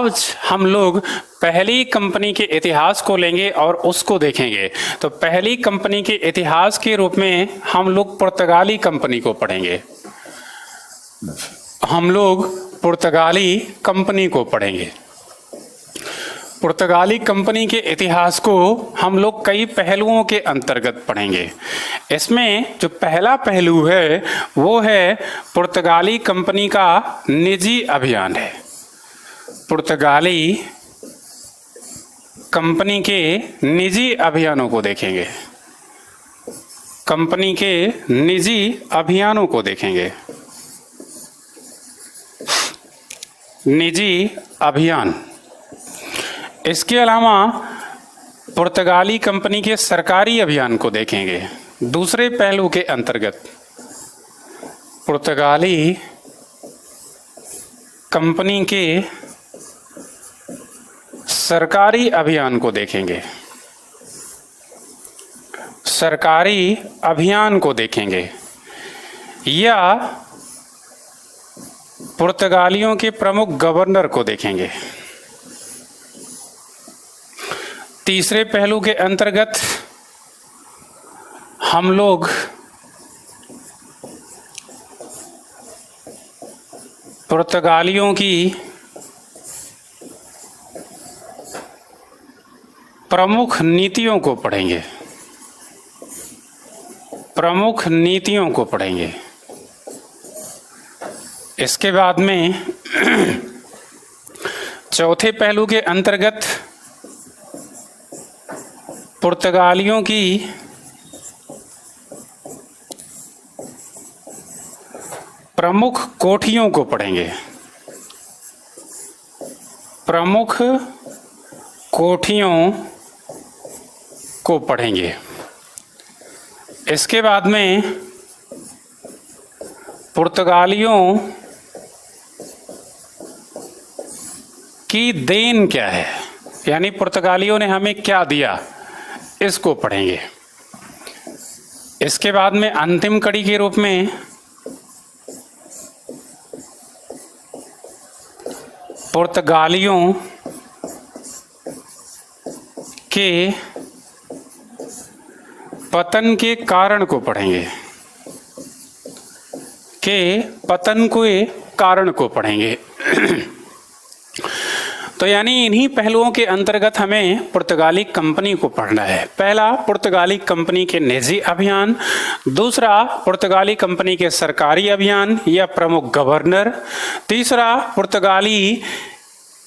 आज हम लोग पहली कंपनी के इतिहास को लेंगे और उसको देखेंगे। तो पहली कंपनी के इतिहास के रूप में हम लोग पुर्तगाली कंपनी को पढ़ेंगे। हम लोग पुर्तगाली कंपनी को पढ़ेंगे। पुर्तगाली कंपनी के इतिहास को हम लोग कई पहलुओं के अंतर्गत पढ़ेंगे। इसमें जो पहला पहलू है वो है पुर्तगाली कंपनी का निजी अभियान है। पुर्तगाली कंपनी के निजी अभियानों को देखेंगे। कंपनी के निजी अभियानों को देखेंगे। निजी अभियान। इसके अलावा पुर्तगाली कंपनी के सरकारी अभियान को देखेंगे। दूसरे पहलू के अंतर्गत पुर्तगाली कंपनी के सरकारी अभियान को देखेंगे। सरकारी अभियान को देखेंगे या पुर्तगालियों के प्रमुख गवर्नर को देखेंगे। तीसरे पहलू के अंतर्गत हम लोग पुर्तगालियों की प्रमुख नीतियों को पढ़ेंगे। प्रमुख नीतियों को पढ़ेंगे। इसके बाद में चौथे पहलू के अंतर्गत पुर्तगालियों की प्रमुख कोठियों को पढ़ेंगे। प्रमुख कोठियों को पढ़ेंगे। इसके बाद में पुर्तगालियों की देन क्या है, यानी पुर्तगालियों ने हमें क्या दिया, इसको पढ़ेंगे। इसके बाद में अंतिम कड़ी के रूप में पुर्तगालियों के पतन के कारण को पढ़ेंगे। के पतन के कारण को पढ़ेंगे। तो यानी इन्हीं पहलुओं के अंतर्गत हमें पुर्तगाली कंपनी को पढ़ना है। पहला, पुर्तगाली कंपनी के निजी अभियान। दूसरा, पुर्तगाली कंपनी के सरकारी अभियान या प्रमुख गवर्नर। तीसरा,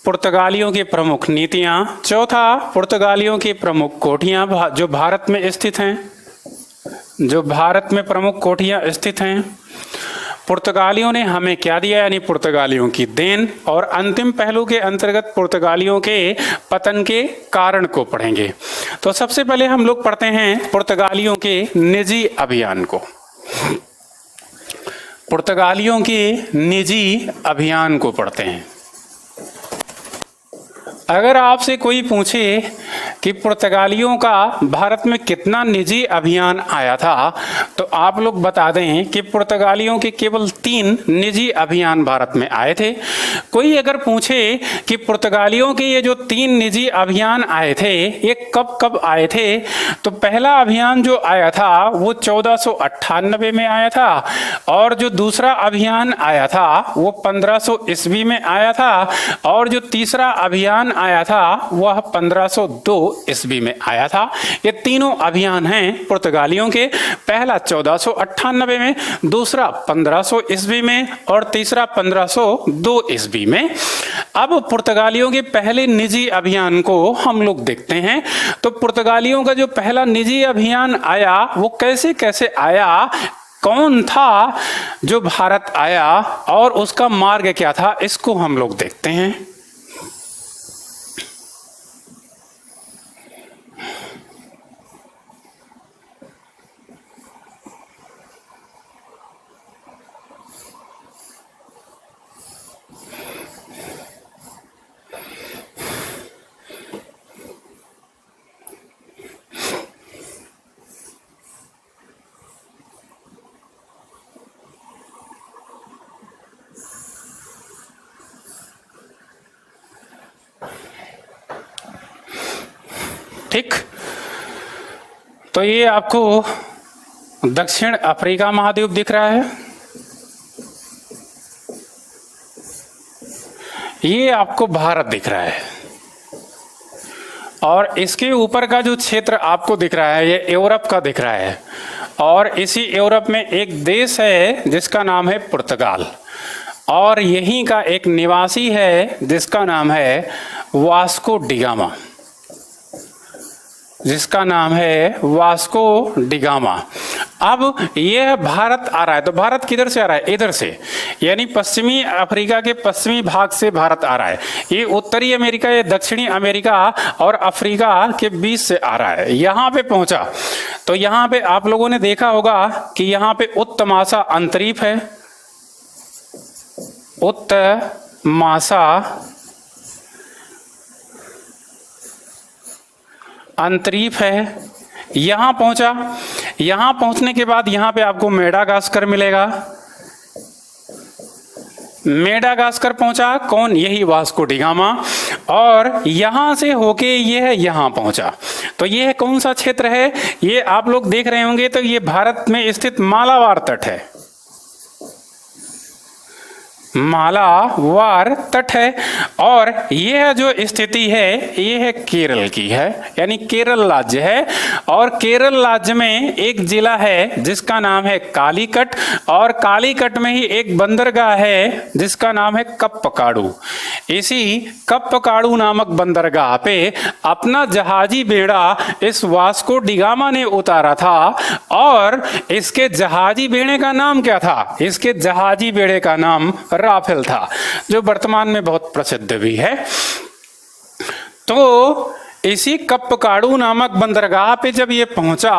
पुर्तगालियों के प्रमुख नीतियां। चौथा, पुर्तगालियों की प्रमुख कोठियां जो भारत में स्थित हैं, जो भारत में प्रमुख कोठियां स्थित हैं। पुर्तगालियों ने हमें क्या दिया, यानी पुर्तगालियों की देन। और अंतिम पहलू के अंतर्गत पुर्तगालियों के पतन के कारण को पढ़ेंगे। तो सबसे पहले हम लोग पढ़ते हैं पुर्तगालियों के निजी अभियान को। पुर्तगालियों के निजी अभियान को पढ़ते हैं। अगर आपसे कोई पूछे कि पुर्तगालियों का भारत में कितना निजी अभियान आया था, तो आप लोग बता दें कि पुर्तगालियों के केवल 3 निजी अभियान भारत में आए थे। कोई अगर पूछे कि पुर्तगालियों के ये जो 3 निजी अभियान आए थे ये कब कब आए थे, तो पहला अभियान जो आया था वो 1498 में आया था, और जो दूसरा अभियान आया था वो 1500 ईस्वी में आया था, और जो तीसरा अभियान आया था वह 1502 ईस्वी में आया था। ये तीनों अभियान हैं पुर्तगालियों के। पहला 1498 में, दूसरा 1500 ईस्वी में, और तीसरा 1502 ईस्वी में। अब पुर्तगालियों के पहले निजी अभियान को हम लोग देखते हैं। तो पुर्तगालियों का जो पहला निजी अभियान आया वो कैसे कैसे आया, कौन था जो भारत आया और उसका मार्ग क्या था, इसको हम लोग देखते हैं। ठीक। तो ये आपको दक्षिण अफ्रीका महाद्वीप दिख रहा है, ये आपको भारत दिख रहा है, और इसके ऊपर का जो क्षेत्र आपको दिख रहा है ये यूरोप का दिख रहा है। और इसी यूरोप में एक देश है जिसका नाम है पुर्तगाल, और यहीं का एक निवासी है जिसका नाम है वास्को डिगामा, जिसका नाम है वास्को डिगामा। अब यह भारत आ रहा है, तो भारत किधर से आ रहा है? इधर से, यानी पश्चिमी अफ्रीका के पश्चिमी भाग से भारत आ रहा है। ये उत्तरी अमेरिका, ये दक्षिणी अमेरिका और अफ्रीका के बीच से आ रहा है। यहाँ पे पहुंचा तो यहाँ पे आप लोगों ने देखा होगा कि यहाँ पे उत्तमाशा अंतरीप है, उत्तमाशा अंतरीप है। यहाँ पहुंचा, यहाँ पहुंचने के बाद यहाँ पे आपको मेडागास्कर मिलेगा। मेडागास्कर पहुंचा कौन? यही वास्को डिगामा, और यहाँ से होके यह यहाँ पहुंचा। तो यह कौन सा क्षेत्र है? ये आप लोग देख रहे होंगे, तो ये भारत में स्थित मालाबार तट है, मालाबार तट है। और यह जो स्थिति है यह है केरल की है, यानी केरल राज्य है। और केरल राज्य में एक जिला है जिसका नाम है कालीकट, और कालीकट में ही एक बंदरगाह है जिसका नाम है कप्पकाडू। इसी कप्पकाडू नामक बंदरगाह पे अपना जहाजी बेड़ा इस वास्को डिगामा ने उतारा था। और इसके जहाजी बेड़े का नाम क्या था? इसके जहाजी बेड़े का नाम राफेल था, जो वर्तमान में बहुत प्रसिद्ध भी है। तो इसी कप्पकाडू नामक बंदरगाह पे जब ये पहुंचा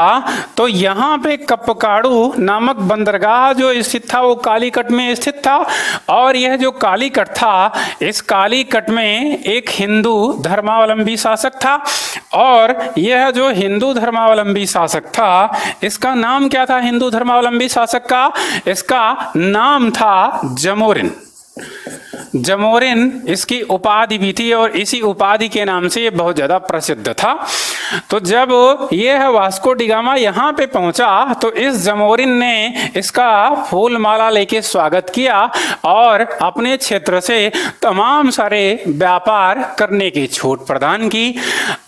तो यहाँ पे कप्पकाडू नामक बंदरगाह जो स्थित था वो कालीकट में स्थित था। और यह जो कालीकट था, इस कालीकट में एक हिंदू धर्मावलंबी शासक था। और यह जो हिंदू धर्मावलंबी शासक था, इसका नाम क्या था? हिंदू धर्मावलंबी शासक का इसका नाम था जमोरिन। जमोरिन इसकी उपाधि भी थी, और इसी उपाधि के नाम से ये बहुत ज्यादा प्रसिद्ध था। तो जब यह वास्को डिगामा यहाँ पे पहुंचा तो इस जमोरिन ने इसका फूल माला लेके स्वागत किया और अपने क्षेत्र से तमाम सारे व्यापार करने की छूट प्रदान की।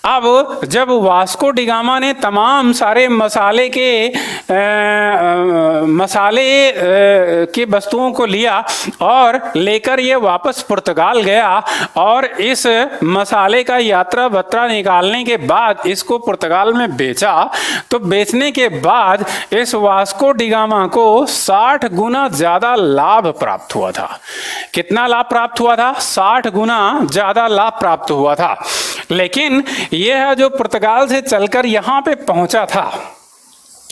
अब जब वास्को डिगामा ने तमाम सारे मसाले के वस्तुओं को लिया और लेकर ये वापस पुर्तगाल गया, और इस मसाले का यात्रा भत्ता निकालने के बाद इसको पुर्तगाल में बेचा, तो बेचने के बाद इस वास्को डिगामा को 60 गुना ज्यादा लाभ प्राप्त हुआ था। कितना लाभ प्राप्त हुआ था? 60 गुना ज्यादा लाभ प्राप्त हुआ था। लेकिन यह जो पुर्तगाल से चलकर यहां पे पहुंचा था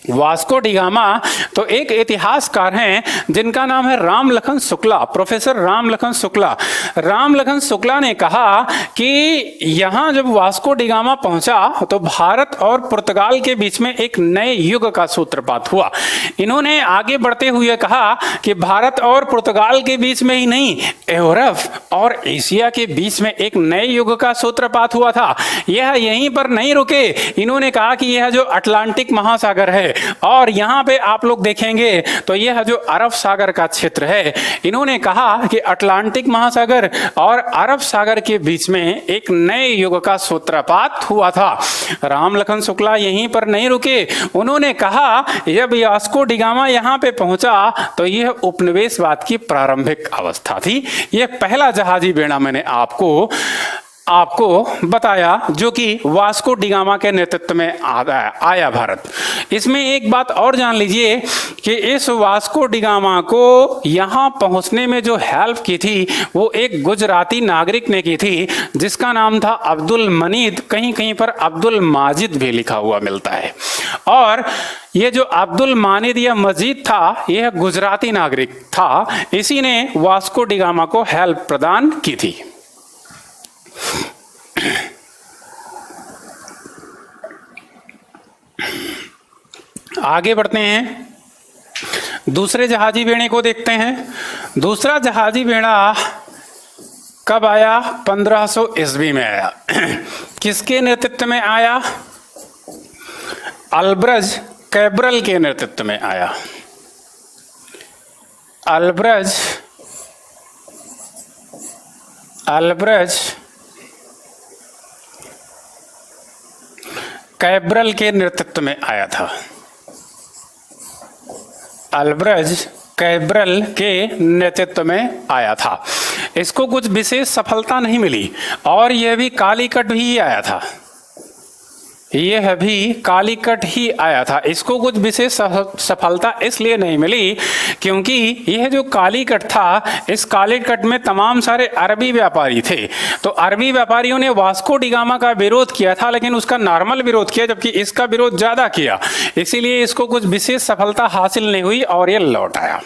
वास्को डिगामा, तो एक इतिहासकार हैं जिनका नाम है रामलखन शुक्ला, प्रोफेसर रामलखन शुक्ला। रामलखन शुक्ला ने कहा कि यहाँ जब वास्को डिगामा पहुंचा तो भारत और पुर्तगाल के बीच में एक नए युग का सूत्रपात हुआ। इन्होंने आगे बढ़ते हुए कहा कि भारत और पुर्तगाल के बीच में ही नहीं, यूरोप और एशिया के बीच में एक नए युग का सूत्रपात हुआ था। यह यहीं पर नहीं रुके, इन्होंने कहा कि यह जो अटलांटिक महासागर है, और यहां पे आप लोग देखेंगे तो यह जो अरब सागर का क्षेत्र है, इन्होंने कहा कि अटलांटिक महासागर और अरब सागर के बीच में एक नए युग का सूत्रपात हुआ था। रामलखन शुक्ला यहीं पर नहीं रुके, उन्होंने कहा जब वास्को डिगामा यहां पे पहुंचा तो यह उपनिवेशवाद की प्रारंभिक अवस्था थी। यह पहला जहाजी बेड़ा मैंने आपको बताया जो कि वास्को डिगामा के नेतृत्व में आया भारत। इसमें एक बात और जान लीजिए कि इस वास्को डिगामा को यहाँ पहुँचने में जो हेल्प की थी वो एक गुजराती नागरिक ने की थी जिसका नाम था अब्दुल मनीद, कहीं कहीं पर अब्दुल माजिद भी लिखा हुआ मिलता है। और ये जो अब्दुल मानिद या मजीद था यह गुजराती नागरिक था, इसी ने वास्को डिगामा को हेल्प प्रदान की थी। आगे बढ़ते हैं, दूसरे जहाजी बेड़े को देखते हैं। दूसरा जहाजी बेड़ा कब आया? 1500 ईस्वी में आया। किसके नेतृत्व में आया? अल्ब्रज कैब्रल के नेतृत्व में आया। अल्ब्रज कैब्रल के नेतृत्व में आया था। अल्ब्रज कैब्रल के नेतृत्व में आया था। इसको कुछ विशेष सफलता नहीं मिली और यह भी कालीकट ही आया था। यह भी कालीकट ही आया था। इसको कुछ विशेष सफलता इसलिए नहीं मिली क्योंकि यह जो कालीकट था, इस कालीकट में तमाम सारे अरबी व्यापारी थे। तो अरबी व्यापारियों ने वास्को डी गामा का विरोध किया था, लेकिन उसका नॉर्मल विरोध किया, जबकि इसका विरोध ज़्यादा किया। इसीलिए इसको कुछ विशेष सफलता हासिल नहीं हुई और ये लौट आया।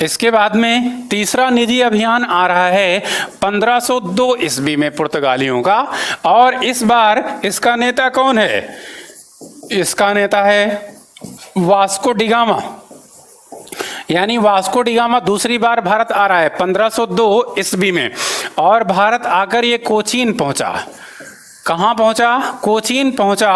इसके बाद में तीसरा निजी अभियान आ रहा है 1502 ईस्वी में पुर्तगालियों का, और इस बार इसका नेता कौन है? इसका नेता है वास्को डी गामा। यानी वास्को डी गामा दूसरी बार भारत आ रहा है 1502 ईस्वी में, और भारत आकर ये कोचीन पहुंचा। कहाँ पहुंचा? कोचीन पहुंचा।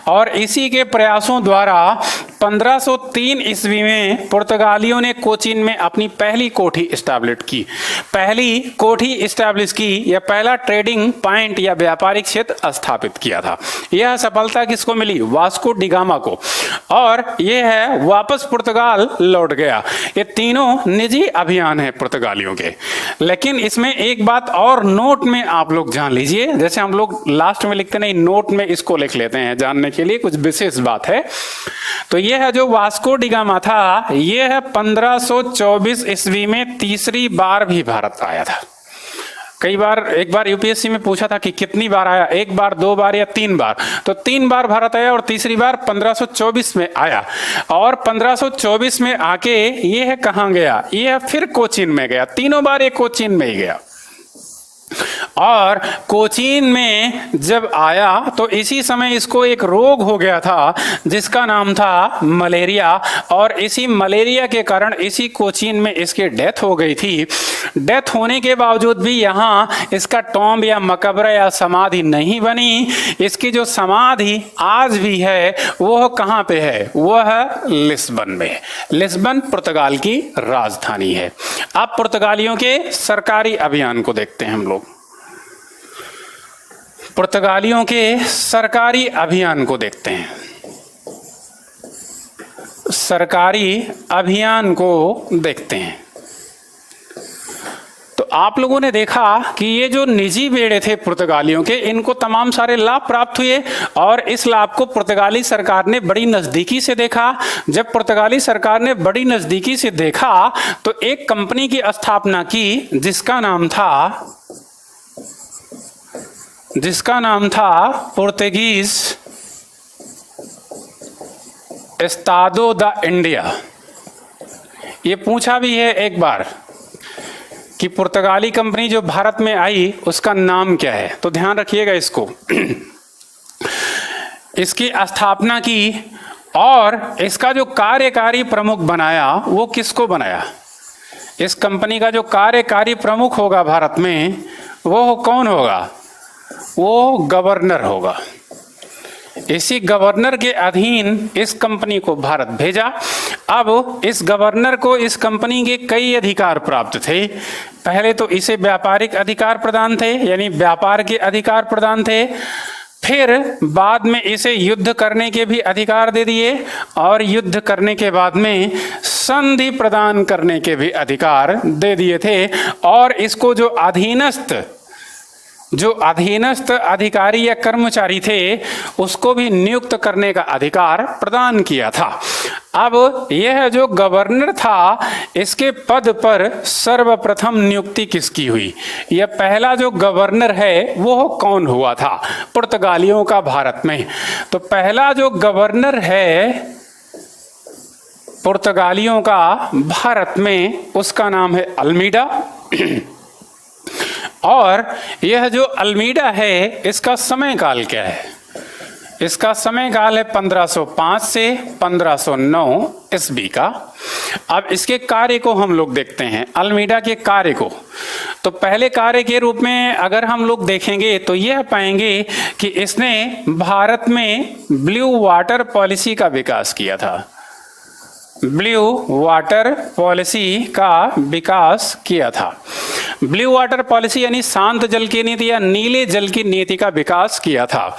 और इसी के प्रयासों द्वारा 1503 ईस्वी में पुर्तगालियों ने कोचीन में अपनी पहली कोठी स्टैब्लिश की। पहली कोठी स्टैब्लिश की या पहला ट्रेडिंग पॉइंट या व्यापारिक क्षेत्र स्थापित किया था। यह सफलता किसको मिली? वास्को डी गामा को। और यह है वापस पुर्तगाल लौट गया। ये तीनों निजी अभियान है पुर्तगालियों के। लेकिन इसमें एक बात और नोट में आप लोग जान लीजिए, जैसे हम लोग लास्ट में लिखते नहीं, नोट में इसको लिख लेते हैं जानने के लिए, कुछ विशेष बात है। तो यह है जो वास्को डी गामा था, यह है 1524 ईस्वी में तीसरी बार भी भारत आया था। कई बार, एक बार यूपीएससी में पूछा था कि कितनी बार आया, एक बार, दो बार या तीन बार। तो तीन बार भारत आया और तीसरी बार 1524 में आया। और 1524 में आके यह कहाँ गया? यह फिर कोचीन में गया। तीनों बार ये कोचीन में ही गया। और कोचीन में जब आया तो इसी समय इसको एक रोग हो गया था जिसका नाम था मलेरिया, और इसी मलेरिया के कारण इसी कोचीन में इसकी डेथ हो गई थी। डेथ होने के बावजूद भी यहाँ इसका टॉम्ब या मकबरा या समाधि नहीं बनी। इसकी जो समाधि आज भी है वह कहाँ पे है? वह है लिस्बन में। लिस्बन पुर्तगाल की राजधानी है। अब पुर्तगालियों के सरकारी अभियान को देखते हैं हम लोग। पुर्तगालियों के सरकारी अभियान को देखते हैं। सरकारी अभियान को देखते हैं तो आप लोगों ने देखा कि ये जो निजी बेड़े थे पुर्तगालियों के, इनको तमाम सारे लाभ प्राप्त हुए, और इस लाभ को पुर्तगाली सरकार ने बड़ी नज़दीकी से देखा। जब पुर्तगाली सरकार ने बड़ी नज़दीकी से देखा तो एक कंपनी की स्थापना की जिसका नाम था पुर्तगीज एस्तादो द इंडिया। ये पूछा भी है एक बार कि पुर्तगाली कंपनी जो भारत में आई उसका नाम क्या है, तो ध्यान रखिएगा इसको। इसकी स्थापना की और इसका जो कार्यकारी प्रमुख बनाया वो किसको बनाया? इस कंपनी का जो कार्यकारी प्रमुख होगा भारत में वो कौन होगा? वो गवर्नर होगा। इसी गवर्नर के अधीन इस कंपनी को भारत भेजा। अब इस गवर्नर को इस कंपनी के कई अधिकार प्राप्त थे। पहले तो इसे व्यापारिक अधिकार प्रदान थे, यानी व्यापार के अधिकार प्रदान थे। फिर बाद में इसे युद्ध करने के भी अधिकार दे दिए, और युद्ध करने के बाद में संधि प्रदान करने के भी अधिकार दे दिए थे। और इसको जो अधीनस्थ अधिकारी या कर्मचारी थे उसको भी नियुक्त करने का अधिकार प्रदान किया था। अब यह जो गवर्नर था इसके पद पर सर्वप्रथम नियुक्ति किसकी हुई? यह पहला जो गवर्नर है वो कौन हुआ था पुर्तगालियों का भारत में? तो पहला जो गवर्नर है पुर्तगालियों का भारत में उसका नाम है अल्मीडा। और यह जो अल्मीडा है इसका समय काल क्या है? इसका समय काल है 1505 से 1509 ईस्वी का। अब इसके कार्य को हम लोग देखते हैं, अल्मीडा के कार्य को। तो पहले कार्य के रूप में अगर हम लोग देखेंगे तो यह पाएंगे कि इसने भारत में ब्लू वाटर पॉलिसी का विकास किया था। ब्लू वाटर पॉलिसी का विकास किया था। ब्लू वाटर पॉलिसी यानी शांत जल की नीति या नीले जल की नीति का विकास किया था।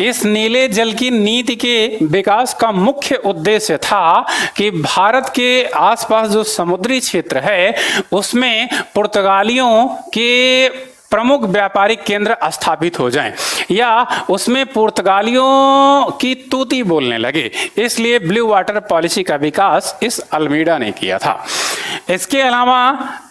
इस नीले जल की नीति के विकास का मुख्य उद्देश्य था कि भारत के आसपास जो समुद्री क्षेत्र है उसमें पुर्तगालियों के प्रमुख व्यापारिक केंद्र स्थापित हो जाएं या उसमें पुर्तगालियों की तूती बोलने लगे। इसलिए ब्लू वाटर पॉलिसी का विकास इस अल्मीडा ने किया था। इसके अलावा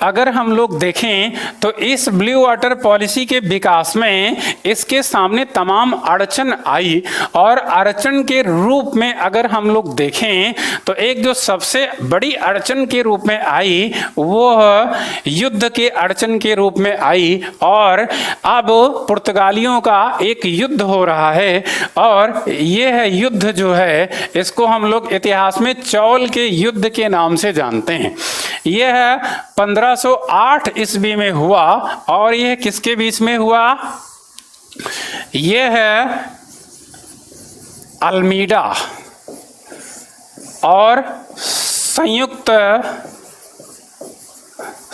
अगर हम लोग देखें तो इस ब्लू वाटर पॉलिसी के विकास में इसके सामने तमाम अड़चन आई और अड़चन के रूप में अगर हम लोग देखें तो एक जो सबसे बड़ी अड़चन के रूप में आई वो युद्ध के अड़चन के रूप में आई और अब पुर्तगालियों का एक युद्ध हो रहा है और यह युद्ध जो है इसको हम लोग इतिहास में चौल के युद्ध के नाम से जानते हैं। यह 1508 ईस्वी में हुआ और यह किसके बीच में हुआ? यह है अल्मीडा और संयुक्त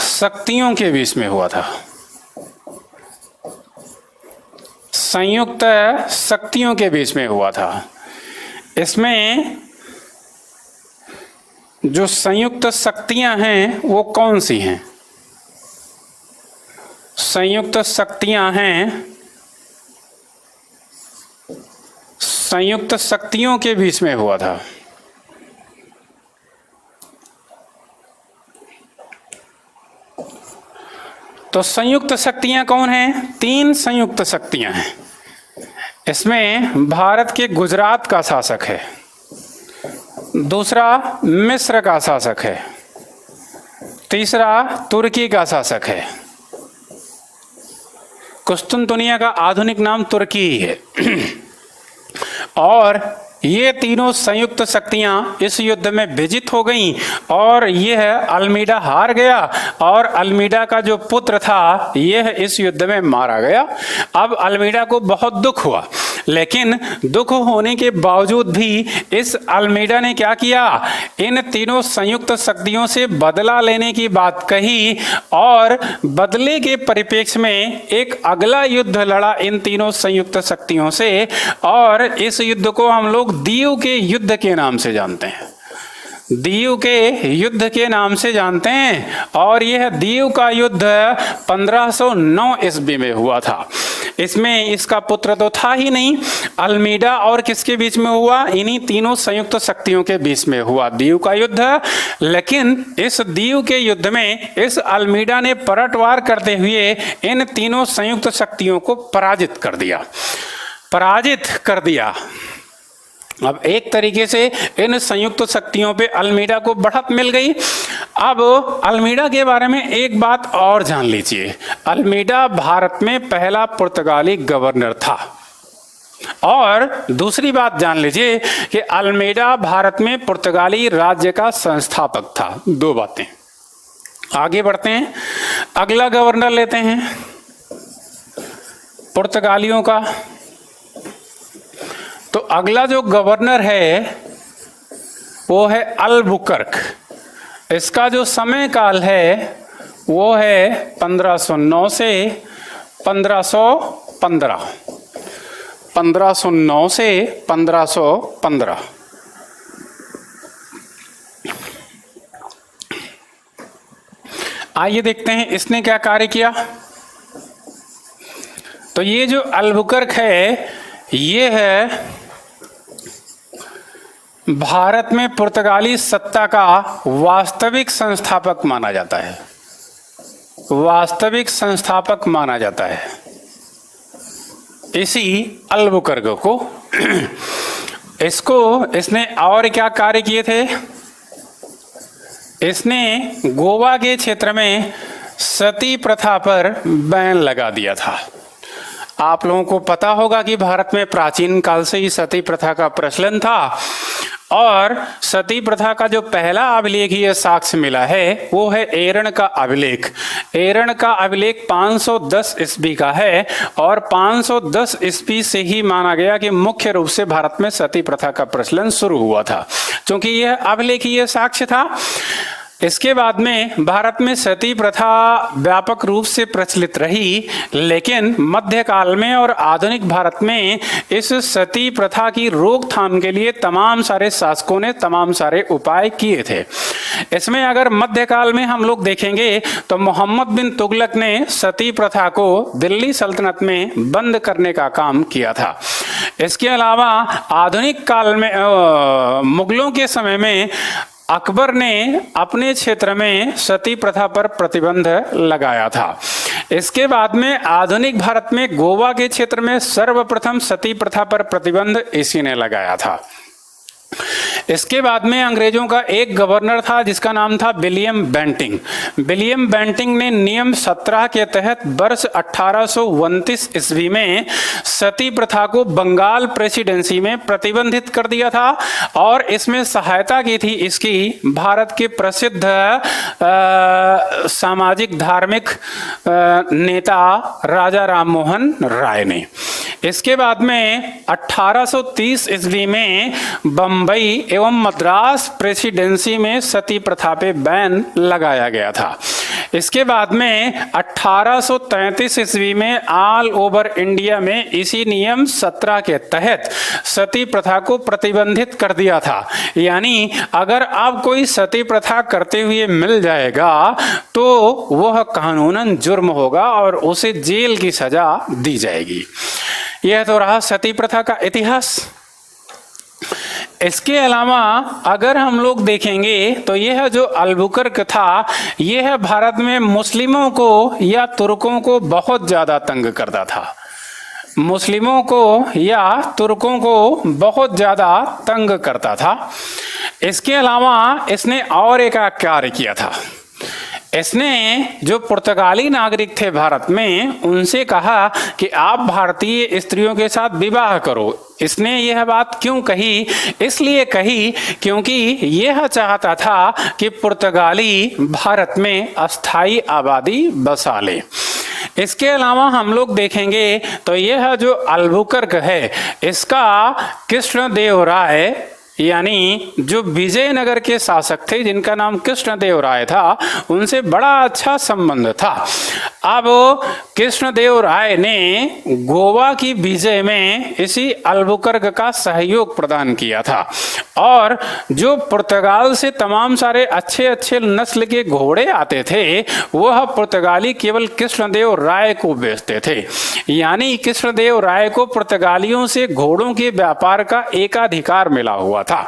शक्तियों के बीच में हुआ था। संयुक्त शक्तियों के बीच में हुआ था। इसमें जो संयुक्त शक्तियां हैं वो कौन सी हैं? संयुक्त शक्तियां हैं, संयुक्त शक्तियों के बीच में हुआ था। तो संयुक्त शक्तियां कौन हैं? 3 संयुक्त शक्तियां हैं। इसमें भारत के गुजरात का शासक है, दूसरा मिस्र का शासक है, तीसरा तुर्की का शासक है। कुस्तुनतुनिया का आधुनिक नाम तुर्की ही है। और ये तीनों संयुक्त शक्तियां इस युद्ध में विजित हो गईं और यह अल्मीडा हार गया और अल्मीडा का जो पुत्र था यह इस युद्ध में मारा गया। अब अल्मीडा को बहुत दुख हुआ, लेकिन दुख होने के बावजूद भी इस अल्मीडा ने क्या किया? इन तीनों संयुक्त शक्तियों से बदला लेने की बात कही और बदले के परिप्रेक्ष्य में एक अगला युद्ध लड़ा इन तीनों संयुक्त शक्तियों से और इस युद्ध को हम लोग दीव के युद्ध के नाम से जानते हैं। दीव के युद्ध के नाम से जानते हैं और यह दीव का युद्ध 1509 ईस्वी में हुआ था। इसमें इसका पुत्र तो था ही नहीं। अल्मीडा और किसके बीच में हुआ? इन्हीं तीनों संयुक्त शक्तियों के बीच में हुआ दीव का युद्ध। लेकिन इस दीव के युद्ध में इस अल्मीडा ने पलटवार करते हुए इन तीनों संयुक्त शक्तियों को पराजित कर दिया। अब एक तरीके से इन संयुक्त शक्तियों पे अल्मीडा को बढ़त मिल गई। अब अल्मीडा के बारे में एक बात और जान लीजिए। अल्मीडा भारत में पहला पुर्तगाली गवर्नर था और दूसरी बात जान लीजिए कि अल्मीडा भारत में पुर्तगाली राज्य का संस्थापक था। 2 बातें। आगे बढ़ते हैं, अगला गवर्नर लेते हैं पुर्तगालियों का। तो अगला जो गवर्नर है वो है अल्बुकर्क। इसका जो समय काल है वो है 1509 से 1515। 1509 से 1515। आइए देखते हैं इसने क्या कार्य किया। तो ये जो अल्बुकर्क है ये है भारत में पुर्तगाली सत्ता का वास्तविक संस्थापक माना जाता है। वास्तविक संस्थापक माना जाता है इसी अल्बुकर्क को। इसने और क्या कार्य किए थे? इसने गोवा के क्षेत्र में सती प्रथा पर बैन लगा दिया था। आप लोगों को पता होगा कि भारत में प्राचीन काल से ही सती प्रथा का प्रचलन था और सती प्रथा का जो पहला अभिलेखीय साक्ष्य मिला है वो है एरण का अभिलेख। एरण का अभिलेख 510 ईस्वी का है और 510 ईस्वी से ही माना गया कि मुख्य रूप से भारत में सती प्रथा का प्रचलन शुरू हुआ था, क्योंकि यह अभिलेखीय साक्ष्य था। इसके बाद में भारत में सती प्रथा व्यापक रूप से प्रचलित रही, लेकिन मध्यकाल में और आधुनिक भारत में इस सती प्रथा की रोकथाम के लिए तमाम सारे शासकों ने तमाम सारे उपाय किए थे। इसमें अगर मध्यकाल में हम लोग देखेंगे तो मोहम्मद बिन तुगलक ने सती प्रथा को दिल्ली सल्तनत में बंद करने का काम किया था। इसके अलावा आधुनिक काल में मुगलों के समय में अकबर ने अपने क्षेत्र में सती प्रथा पर प्रतिबंध लगाया था। इसके बाद में आधुनिक भारत में गोवा के क्षेत्र में सर्वप्रथम सती प्रथा पर प्रतिबंध इसी ने लगाया था। इसके बाद में अंग्रेजों का एक गवर्नर था जिसका नाम था विलियम बेंटिंग। विलियम बेंटिंग ने नियम 17 के तहत वर्ष 1829 ईस्वी में सती प्रथा को बंगाल प्रेसिडेंसी में प्रतिबंधित कर दिया था और इसमें सहायता की थी इसकी भारत के प्रसिद्ध सामाजिक धार्मिक नेता राजा राममोहन राय ने। इसके बाद में 1830 ईस्वी में बंबई एवं मद्रास प्रेसिडेंसी में सती प्रथा पे बैन लगाया गया था। इसके बाद में 1833 ईस्वी में ऑल ओवर इंडिया में इसी नियम 17 के तहत सती प्रथा को प्रतिबंधित कर दिया था। यानी अगर आप कोई सती प्रथा करते हुए मिल जाएगा तो वह कानूनन जुर्म होगा और उसे जेल की सजा दी जाएगी। यह तो रहा सती प्रथा का इतिहास। इसके अलावा अगर हम लोग देखेंगे तो यह जो अल्बुकर्क था यह भारत में मुस्लिमों को या तुर्कों को बहुत ज़्यादा तंग करता था। मुस्लिमों को या तुर्कों को बहुत ज़्यादा तंग करता था। इसके अलावा इसने और एक कार्य किया था। इसने जो पुर्तगाली नागरिक थे भारत में उनसे कहा कि आप भारतीय स्त्रियों के साथ विवाह करो। इसने यह बात क्यों कही? इसलिए कही क्योंकि यह चाहता था कि पुर्तगाली भारत में अस्थायी आबादी बसा ले। इसके अलावा हम लोग देखेंगे तो यह जो अल्बुकर्क है इसका कृष्णदेवराय यानी जो विजयनगर के शासक थे जिनका नाम कृष्णदेवराय था उनसे बड़ा अच्छा संबंध था। अब कृष्णदेवराय ने गोवा की विजय में इसी अल्बुकर्क का सहयोग प्रदान किया था और जो पुर्तगाल से तमाम सारे अच्छे अच्छे नस्ल के घोड़े आते थे वह पुर्तगाली केवल कृष्णदेवराय को बेचते थे। यानी कृष्णदेवराय को पुर्तगालियों से घोड़ों के व्यापार का एकाधिकार मिला हुआ था।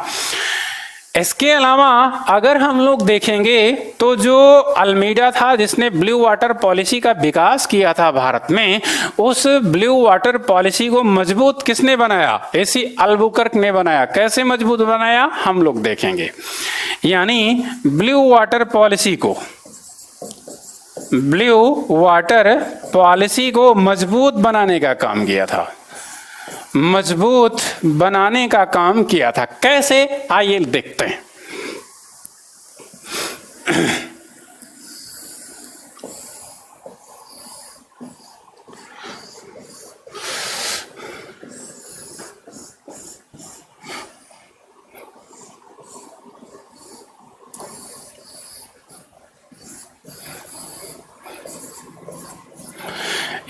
इसके अलावा अगर हम लोग देखेंगे तो जो अल्मीडा था जिसने ब्लू वाटर पॉलिसी का विकास किया था भारत में, उस ब्लू वाटर पॉलिसी को मजबूत किसने बनाया? इसी अल्बुकर्क ने बनाया। कैसे मजबूत बनाया हम लोग देखेंगे। यानी ब्लू वाटर पॉलिसी को मजबूत बनाने का काम किया था। मजबूत बनाने का काम किया था। कैसे? आइए देखते हैं।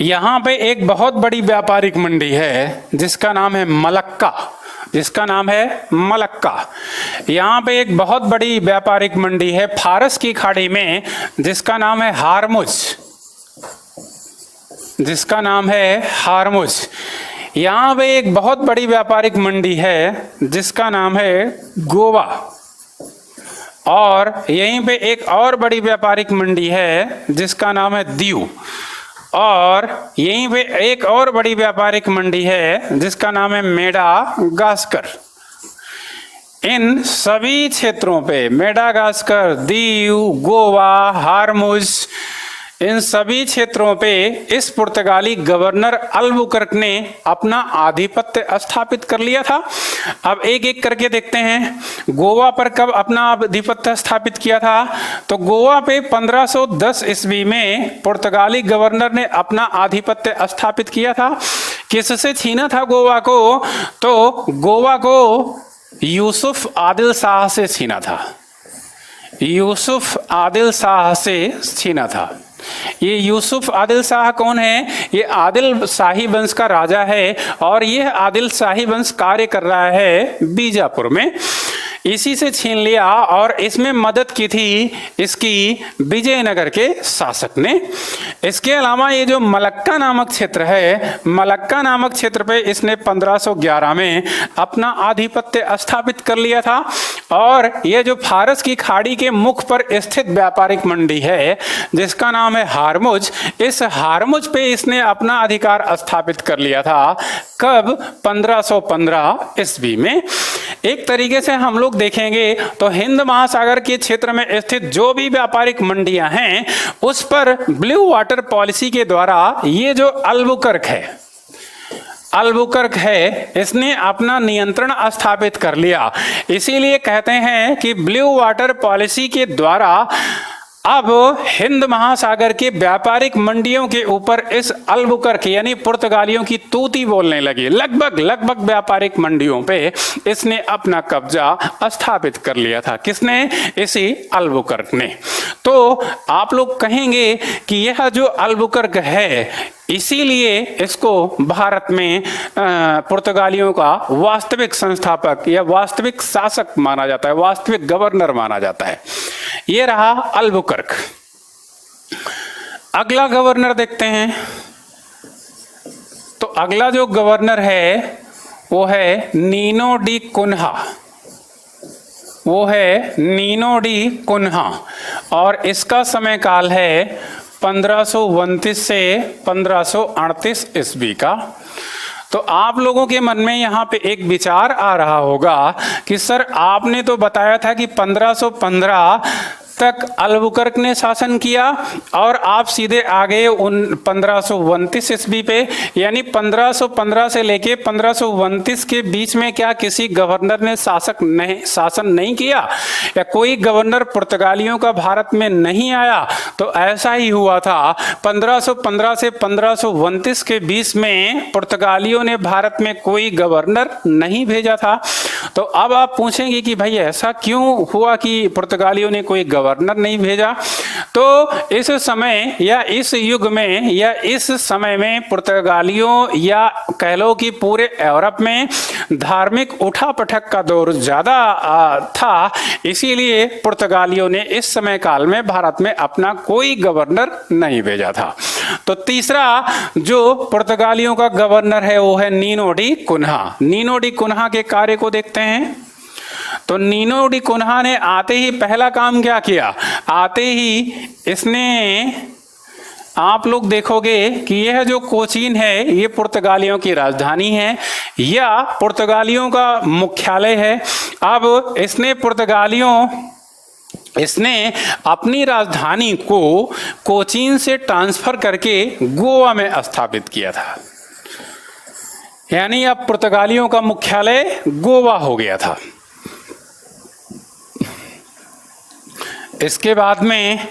यहाँ पे एक बहुत बड़ी व्यापारिक मंडी है जिसका नाम है मलक्का। यहाँ पे एक बहुत बड़ी व्यापारिक मंडी है फारस की खाड़ी में जिसका नाम है हारमुज। यहाँ पे एक बहुत बड़ी व्यापारिक मंडी है जिसका नाम है गोवा और यहीं पे एक और बड़ी व्यापारिक मंडी है जिसका नाम है दीव और यहीं पे एक और बड़ी व्यापारिक मंडी है जिसका नाम है मेडागास्कर। इन सभी क्षेत्रों पे मेडागास्कर, दीव, गोवा, हारमुज इन सभी क्षेत्रों पे इस पुर्तगाली गवर्नर अल्बुकर्क ने अपना आधिपत्य स्थापित कर लिया था। अब एक एक करके देखते हैं। गोवा पर कब अपना आधिपत्य स्थापित किया था? तो गोवा पे 1510 ईस्वी में पुर्तगाली गवर्नर ने अपना आधिपत्य स्थापित किया था। किससे छीना था गोवा को? तो गोवा को यूसुफ आदिल शाह से छीना था। यूसुफ आदिल शाह से छीना था। ये यूसुफ आदिल शाह कौन है? ये आदिल शाही वंश का राजा है और यह आदिल शाही वंश कार्य कर रहा है बीजापुर में। इसी से छीन लिया और इसमें मदद की थी इसकी विजयनगर के शासक ने। इसके अलावा ये जो मलक्का नामक क्षेत्र है, मलक्का नामक क्षेत्र पे इसने 1511 में अपना आधिपत्य स्थापित कर लिया था। और ये जो फारस की खाड़ी के मुख पर स्थित व्यापारिक मंडी है जिसका नाम है हारमुज, इस हारमुज पे इसने अपना अधिकार स्थापित कर लिया था। कब? 1515 ईस्वी में। एक तरीके से हम लोग देखेंगे तो हिंद महासागर के क्षेत्र में स्थित जो भी व्यापारिक मंडियां हैं उस पर ब्लू वाटर पॉलिसी के द्वारा ये जो अल्बुकर्क है इसने अपना नियंत्रण स्थापित कर लिया। इसीलिए कहते हैं कि ब्लू वाटर पॉलिसी के द्वारा अब हिंद महासागर के व्यापारिक मंडियों के ऊपर इस अल्बुकर्क यानी पुर्तगालियों की तूती बोलने लगी। लगभग व्यापारिक मंडियों पे इसने अपना कब्जा स्थापित कर लिया था। किसने? इसी अल्बुकर्क ने। तो आप लोग कहेंगे कि यह जो अल्बुकर्क है इसीलिए इसको भारत में पुर्तगालियों का वास्तविक संस्थापक या वास्तविक शासक माना जाता है, वास्तविक गवर्नर माना जाता है। ये रहा अल्बुकर्क। अगला गवर्नर देखते हैं। तो अगला जो गवर्नर है वो है नीनो डी कुन्हा। और इसका समय काल है 1529 से 1538 ईस्वी का। तो आप लोगों के मन में यहाँ पे एक विचार आ रहा होगा कि सर आपने तो बताया था कि 1515 तक अल्बुकर्क ने शासन किया और आप सीधे आ गए 1529 ईस्वी पे, यानी 1515 से लेके 1529 के बीच में क्या किसी गवर्नर ने शासन नहीं किया या कोई गवर्नर पुर्तगालियों का भारत में नहीं आया? तो ऐसा ही हुआ था। 1515 से 1529 के बीच में पुर्तगालियों ने भारत में कोई गवर्नर नहीं भेजा था। तो अब आप पूछेंगे कि भाई ऐसा क्यों हुआ कि पुर्तगालियों ने कोई गवर्नर नहीं भेजा? तो इस समय या इस युग में या इस समय में पुर्तगालियों या कह लो कि पूरे यूरोप में धार्मिक उठापटक का दौर ज्यादा था। इसीलिए पुर्तगालियों ने इस समय काल में भारत में अपना कोई गवर्नर नहीं भेजा था। तो तीसरा जो पुर्तगालियों का गवर्नर है वो है Nuno da Cunha. Nuno da Cunha के कार्य को देखते हैं। तो नीनो डी कुन्हा ने आते ही पहला काम क्या किया? आते ही इसने, आप लोग देखोगे कि यह जो कोचीन है ये पुर्तगालियों की राजधानी है या पुर्तगालियों का मुख्यालय है। अब इसने अपनी राजधानी को कोचीन से ट्रांसफर करके गोवा में स्थापित किया था। यानी अब पुर्तगालियों का मुख्यालय गोवा हो गया था। इसके बाद में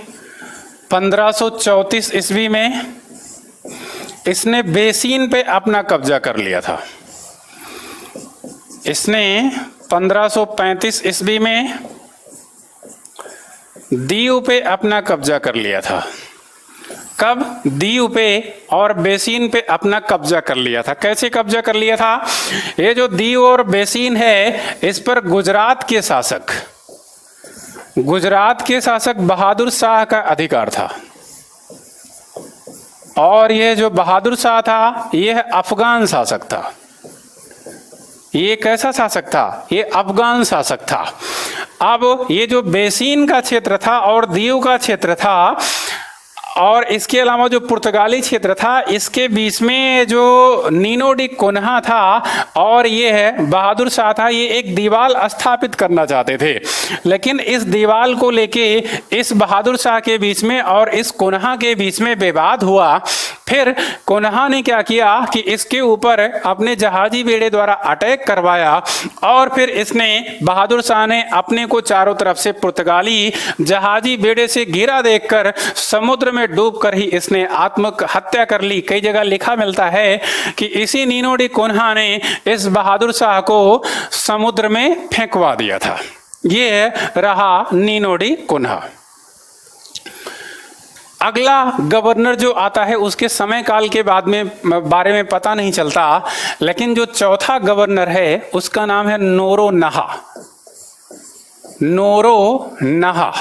1534 ईस्वी में इसने बेसिन पे अपना कब्जा कर लिया था। इसने 1535 ईस्वी में दीव पे अपना कब्जा कर लिया था। कब? दीव पे और बेसिन पे अपना कब्जा कर लिया था। कैसे कब्जा कर लिया था? ये जो दीव और बेसिन है इस पर गुजरात के शासक बहादुर शाह का अधिकार था। और ये जो बहादुर शाह था यह अफगान शासक था। ये कैसा शासक था? ये अफगान शासक था। अब ये जो बेसिन का क्षेत्र था और दीव का क्षेत्र था और इसके अलावा जो पुर्तगाली क्षेत्र था इसके बीच में जो नीनो डी कोन्हा था और ये है बहादुर शाह था, ये एक दीवार स्थापित करना चाहते थे। लेकिन इस दीवार को लेके इस बहादुर शाह के बीच में और इस कोन्हा के बीच में विवाद हुआ। फिर कोन्हा ने क्या किया कि इसके ऊपर अपने जहाजी बेड़े द्वारा अटैक करवाया और फिर इसने बहादुर शाह ने अपने को चारों तरफ से पुर्तगाली जहाजी बेड़े से घिरा देखकर समुद्र में डूबकर ही इसने आत्महत्या कर ली। कई जगह लिखा मिलता है कि इसी नीनो डी कोन्हा ने इस बहादुर शाह को समुद्र में फेंकवा दिया था। ये रहा नीनो डी कोन्हा। अगला गवर्नर जो आता है उसके समय काल के बारे में पता नहीं चलता, लेकिन जो चौथा गवर्नर है उसका नाम है नोरो नहा। नोरो नहा,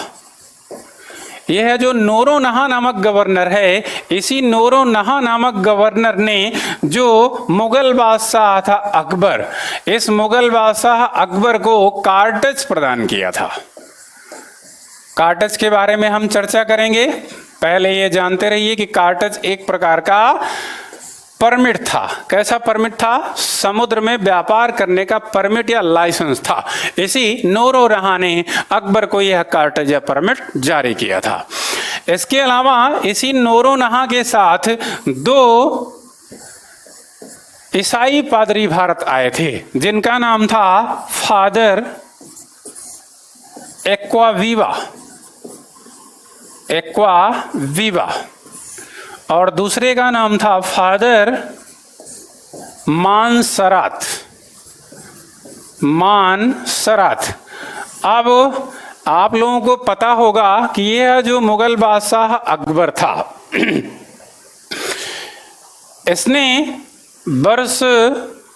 यह है जो नोरो नहा नामक गवर्नर है। इसी नोरो नहा नामक गवर्नर ने जो मुगल बादशाह था अकबर, इस मुगल बादशाह अकबर को कार्टज प्रदान किया था। कार्टज के बारे में हम चर्चा करेंगे। पहले ये जानते रहिए कि कार्टज एक प्रकार का परमिट था। कैसा परमिट था? समुद्र में व्यापार करने का परमिट या लाइसेंस था। इसी नोरो नहा ने अकबर को यह कार्टज या परमिट जारी किया था। इसके अलावा इसी नोरो नहा के साथ दो ईसाई पादरी भारत आए थे जिनका नाम था फादर एक्वावीवा और दूसरे का नाम था फादर मानसरात। अब आप लोगों को पता होगा कि यह जो मुगल बादशाह अकबर था इसने वर्ष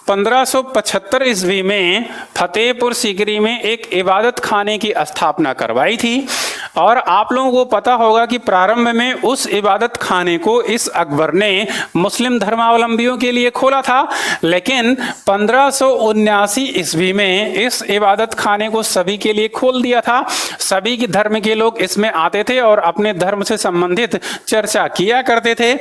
1575 ईस्वी में फतेहपुर सीकरी में एक इबादत खाने की स्थापना करवाई थी। और आप लोगों को पता होगा कि प्रारंभ में उस इबादत खाने को इस अकबर ने मुस्लिम धर्मावलंबियों के लिए खोला था, लेकिन 1579 ईस्वी में इस इबादत खाने को सभी के लिए खोल दिया था। सभी के धर्म के लोग इसमें आते थे और अपने धर्म से संबंधित चर्चा किया करते थे।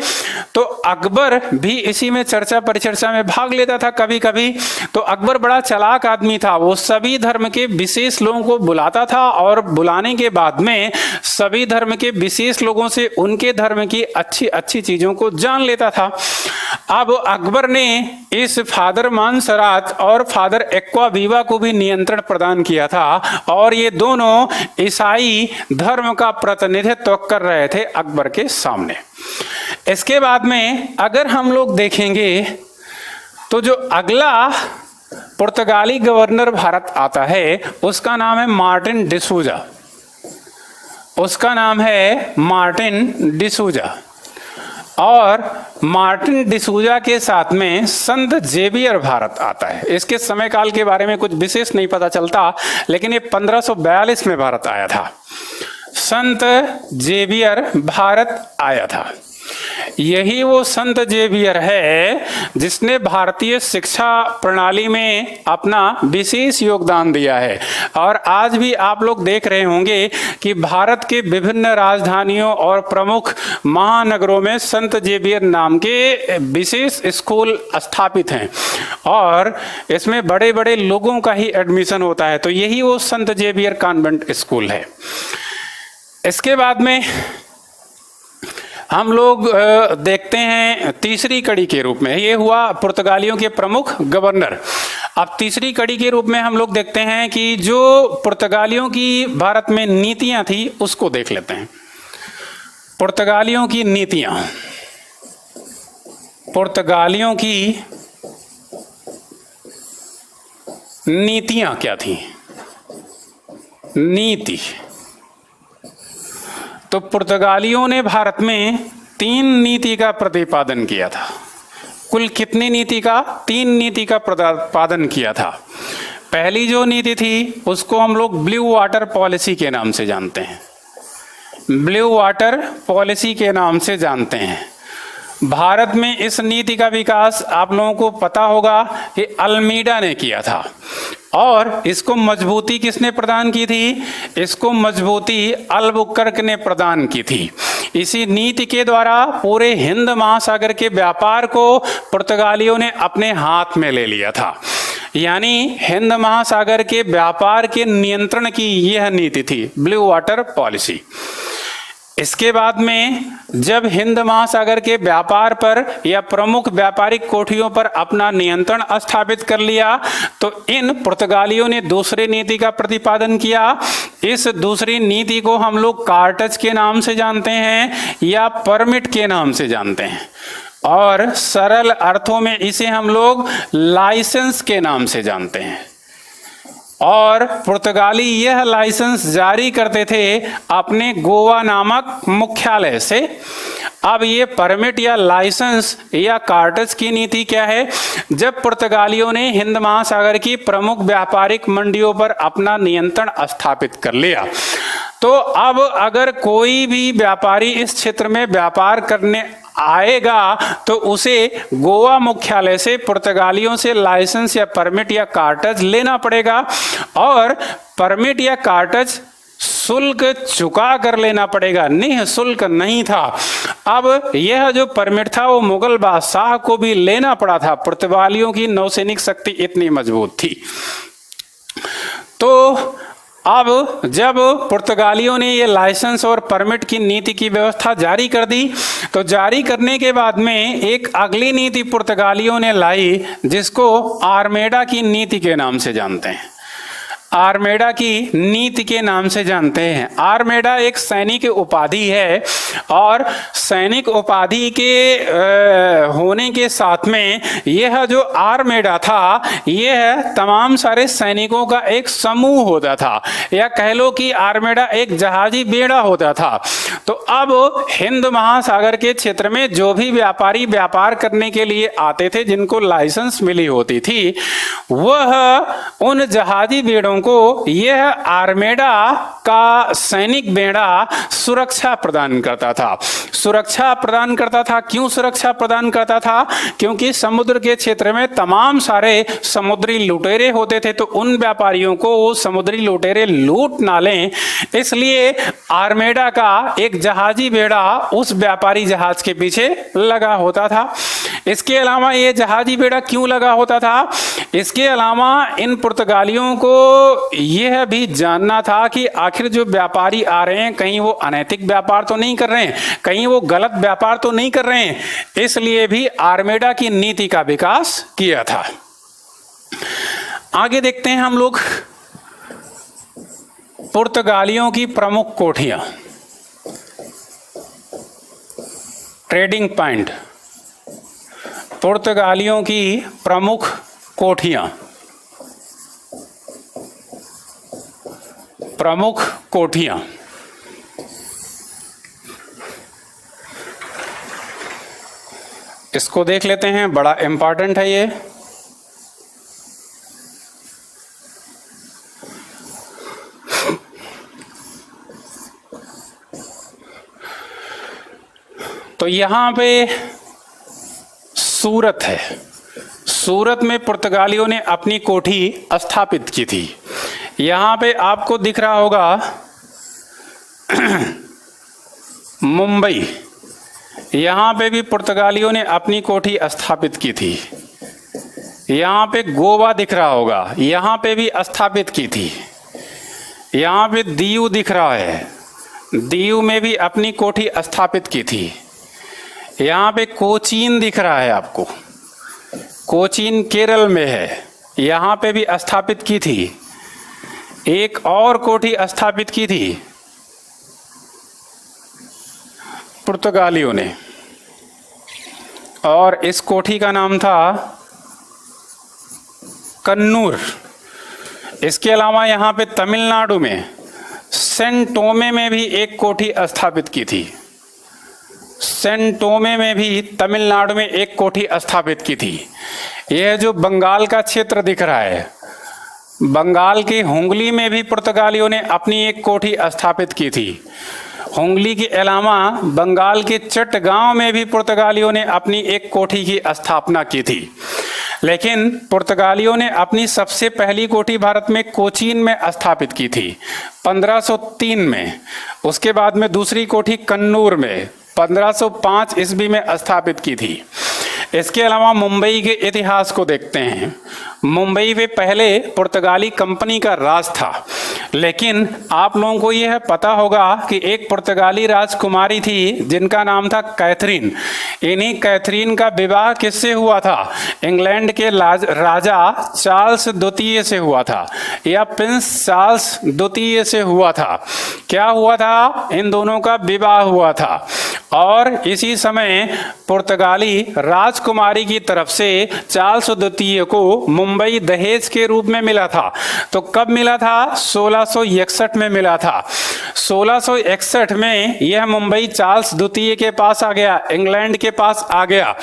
तो अकबर भी इसी में चर्चा परिचर्चा में भाग लेता था कभी कभी। तो अकबर बड़ा चालाक आदमी था, वो सभी धर्म के विशेष लोगों को बुलाता था और बुलाने के बाद में सभी धर्म के विशेष लोगों से उनके धर्म की अच्छी अच्छी चीजों को जान लेता था। अब अकबर ने इस फादर मानसरात और फादर एक्वावीवा को भी नियंत्रण प्रदान किया था और ये दोनों ईसाई धर्म का प्रतिनिधित्व कर रहे थे अकबर के सामने। इसके बाद में अगर हम लोग देखेंगे तो जो अगला पुर्तगाली गवर्नर भारत आता है उसका नाम है मार्टिन डिसूजा। उसका नाम है मार्टिन डिसूजा। और मार्टिन डिसूजा के साथ में संत जेवियर भारत आता है। इसके समय काल के बारे में कुछ विशेष नहीं पता चलता, लेकिन ये 1542 में भारत आया था। संत जेवियर भारत आया था। यही वो संत जेवियर है जिसने भारतीय शिक्षा प्रणाली में अपना विशेष योगदान दिया है। और आज भी आप लोग देख रहे होंगे कि भारत के विभिन्न राजधानियों और प्रमुख महानगरों में संत जेवियर नाम के विशेष स्कूल स्थापित हैं और इसमें बड़े बड़े लोगों का ही एडमिशन होता है। तो यही वो संत जेवियर कॉन्वेंट स्कूल है। इसके बाद में हम लोग देखते हैं तीसरी कड़ी के रूप में, ये हुआ पुर्तगालियों के प्रमुख गवर्नर। अब तीसरी कड़ी के रूप में हम लोग देखते हैं कि जो पुर्तगालियों की भारत में नीतियां थी उसको देख लेते हैं। पुर्तगालियों की नीतियां, पुर्तगालियों की नीतियां क्या थी? नीति तो पुर्तगालियों ने भारत में 3 नीति का प्रतिपादन किया था। कुल कितनी नीति का? 3 नीति का प्रतिपादन किया था। पहली जो नीति थी उसको हम लोग ब्लू वाटर पॉलिसी के नाम से जानते हैं। ब्लू वाटर पॉलिसी के नाम से जानते हैं। भारत में इस नीति का विकास आप लोगों को पता होगा कि अल्मीडा ने किया था। और इसको मजबूती किसने प्रदान की थी? इसको मजबूती अल्बुकर्क ने प्रदान की थी। इसी नीति के द्वारा पूरे हिंद महासागर के व्यापार को पुर्तगालियों ने अपने हाथ में ले लिया था। यानी हिंद महासागर के व्यापार के नियंत्रण की यह नीति थी, ब्लू वाटर पॉलिसी। इसके बाद में जब हिंद महासागर के व्यापार पर या प्रमुख व्यापारिक कोठियों पर अपना नियंत्रण स्थापित कर लिया तो इन पुर्तगालियों ने दूसरी नीति का प्रतिपादन किया। इस दूसरी नीति को हम लोग कार्टज के नाम से जानते हैं या परमिट के नाम से जानते हैं, और सरल अर्थों में इसे हम लोग लाइसेंस के नाम से जानते हैं। और पुर्तगाली यह लाइसेंस जारी करते थे अपने गोवा नामक मुख्यालय से। अब ये परमिट या लाइसेंस या कार्टज की नीति क्या है? जब पुर्तगालियों ने हिंद महासागर की प्रमुख व्यापारिक मंडियों पर अपना नियंत्रण स्थापित कर लिया तो अब अगर कोई भी व्यापारी इस क्षेत्र में व्यापार करने आएगा तो उसे गोवा मुख्यालय से पुर्तगालियों से लाइसेंस या परमिट या कार्टज लेना पड़ेगा, और परमिट या कार्टज शुल्क चुका कर लेना पड़ेगा, निःशुल्क नहीं था। अब यह जो परमिट था वो मुगल बादशाह को भी लेना पड़ा था, पुर्तगालियों की नौसैनिक शक्ति इतनी मजबूत थी। तो अब जब पुर्तगालियों ने ये लाइसेंस और परमिट की नीति की व्यवस्था जारी कर दी तो जारी करने के बाद में एक अगली नीति पुर्तगालियों ने लाई जिसको आर्मेडा की नीति के नाम से जानते हैं। आर्मेडा की नीति के नाम से जानते हैं। आर्मेडा एक सैनिक उपाधि है और सैनिक उपाधि के होने के साथ में यह जो आर्मेडा था यह तमाम सारे सैनिकों का एक समूह होता था, या कह लो कि आर्मेडा एक जहाजी बेड़ा होता था। तो अब हिंद महासागर के क्षेत्र में जो भी व्यापारी व्यापार करने के लिए आते थे जिनको लाइसेंस मिली होती थी वह उन जहाजी बेड़ों को यह आर्मेडा का सैनिक बेड़ा सुरक्षा प्रदान करता था। सुरक्षा प्रदान करता था। क्यों सुरक्षा प्रदान करता था? क्योंकि समुद्र के क्षेत्र में तमाम सारे समुद्री लुटेरे होते थे, तो उन व्यापारियों को वो समुद्री लुटेरे लूट ना लें, इसलिए आर्मेडा का एक जहाजी बेड़ा उस व्यापारी जहाज के पीछे लगा होता था। इसके अलावा ये जहाजी बेड़ा क्यों लगा होता था? इसके अलावा इन पुर्तगालियों को यह भी जानना था कि आखिर जो व्यापारी आ रहे हैं कहीं वो अनैतिक व्यापार तो नहीं कर रहे हैं, कहीं वो गलत व्यापार तो नहीं कर रहे हैं, इसलिए भी आर्मेडा की नीति का विकास किया था। आगे देखते हैं हम लोग पुर्तगालियों की प्रमुख कोठियां, ट्रेडिंग पॉइंट। पुर्तगालियों की प्रमुख कोठियां, प्रमुख कोठियां। इसको देख लेते हैं, बड़ा इंपॉर्टेंट है ये। तो यहां पे सूरत है। सूरत में पुर्तगालियों ने अपनी कोठी स्थापित की थी। यहां पे आपको दिख रहा होगा मुंबई, यहां पे भी पुर्तगालियों ने अपनी कोठी स्थापित की थी। यहां पे गोवा दिख रहा होगा, यहां पे भी स्थापित की थी। यहां पे दीव दिख रहा है, दीव में भी अपनी कोठी स्थापित की थी। यहां पे कोचीन दिख रहा है आपको, कोचीन केरल में है, यहां पे भी स्थापित की थी। एक और कोठी स्थापित की थी पुर्तगालियों ने, और इस कोठी का नाम था कन्नूर। इसके अलावा यहाँ पे तमिलनाडु में सेंट टोमे में भी एक कोठी स्थापित की थी। सेंट टोमे में भी तमिलनाडु में एक कोठी स्थापित की थी। यह जो बंगाल का क्षेत्र दिख रहा है, बंगाल की हुंगली में भी पुर्तगालियों ने अपनी एक कोठी स्थापित की थी। हुंगली के अलावा बंगाल के चटगांव में भी पुर्तगालियों ने अपनी एक कोठी की स्थापना की थी। लेकिन पुर्तगालियों ने अपनी सबसे पहली कोठी भारत में कोचीन में स्थापित की थी 1503 में। उसके बाद में दूसरी कोठी कन्नूर में 1505 ईस्वी में स्थापित की थी। इसके अलावा मुंबई के इतिहास को देखते हैं। मुंबई में पहले पुर्तगाली कंपनी का राज था, लेकिन आप लोगों को यह पता होगा कि एक पुर्तगाली राजकुमारी थी जिनका नाम था कैथरीन। इन्हीं कैथरीन का विवाह किससे हुआ था? इंग्लैंड के राजा चार्ल्स द्वितीय से हुआ था, या प्रिंस चार्ल्स द्वितीय से हुआ था। क्या हुआ था? इन दोनों का विवाह हुआ था। और इसी समय पुर्तगाली राजकुमारी की तरफ से चार्ल्स द्वितीय को मुंबई दहेज के रूप में मिला था। तो कब मिला था? 1661 में मिला था। 1661 में यह मुंबई चार्ल्स द्वितीय के पास आ गया, इंग्लैंड के पास आ गया।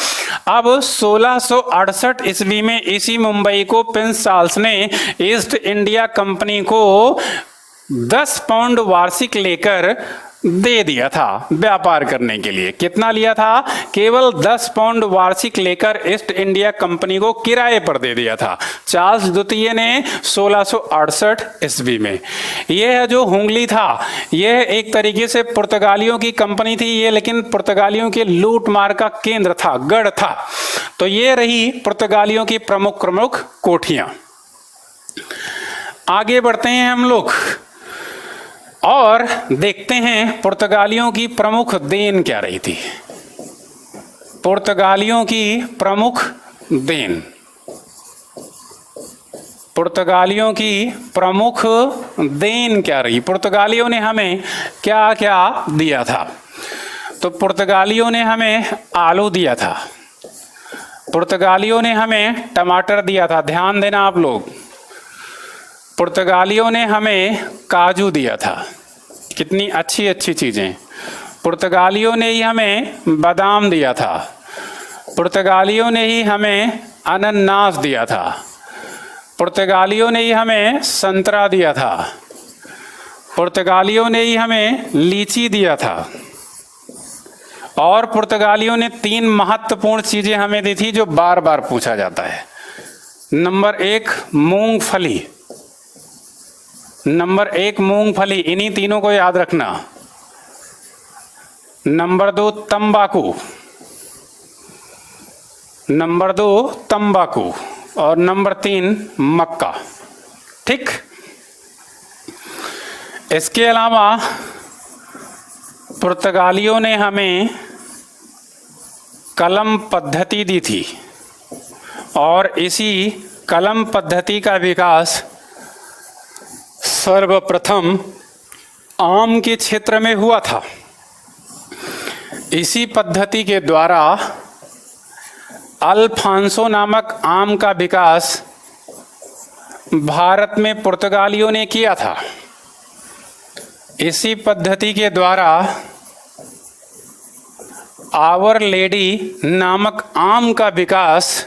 अब 1668 ईस्वी में इसी मुंबई को प्रिंस चार्ल्स ने ईस्ट इंडिया कंपनी को 10 पाउंड वार्षिक लेकर दे दिया था व्यापार करने के लिए। कितना लिया था? केवल 10 पाउंड वार्षिक लेकर ईस्ट इंडिया कंपनी को किराए पर दे दिया था चार्ल्स द्वितीय ने 1668 ईस्वी में। यह जो हुंगली था, यह एक तरीके से पुर्तगालियों की कंपनी थी ये, लेकिन पुर्तगालियों के लूट मार का केंद्र था, गढ़ था। तो ये रही पुर्तगालियों की प्रमुख प्रमुख कोठियां। आगे बढ़ते हैं हम लोग और देखते हैं पुर्तगालियों की प्रमुख देन क्या रही थी। पुर्तगालियों की प्रमुख देन, पुर्तगालियों की प्रमुख देन क्या रही? पुर्तगालियों ने हमें क्या क्या दिया था? तो पुर्तगालियों ने हमें आलू दिया था, पुर्तगालियों ने हमें टमाटर दिया था, ध्यान देना आप लोग। पुर्तगालियों ने हमें काजू दिया था, कितनी अच्छी अच्छी चीज़ें। पुर्तगालियों ने ही हमें बादाम दिया था, पुर्तगालियों ने ही हमें अनानास दिया था, पुर्तगालियों ने ही हमें संतरा दिया था, पुर्तगालियों ने ही हमें लीची दिया था, और पुर्तगालियों ने 3 महत्वपूर्ण चीज़ें हमें दी थी जो बार बार पूछा जाता है। नंबर 1 मूंगफली, नंबर 1 मूंगफली, इन्हीं तीनों को याद रखना। नंबर 2 तंबाकू, नंबर 2 तंबाकू, और नंबर 3 मक्का। ठीक। इसके अलावा पुर्तगालियों ने हमें कलम पद्धति दी थी, और इसी कलम पद्धति का विकास सर्वप्रथम आम के क्षेत्र में हुआ था। इसी पद्धति के द्वारा अल्फांसो नामक आम का विकास भारत में पुर्तगालियों ने किया था। इसी पद्धति के द्वारा आवर लेडी नामक आम का विकास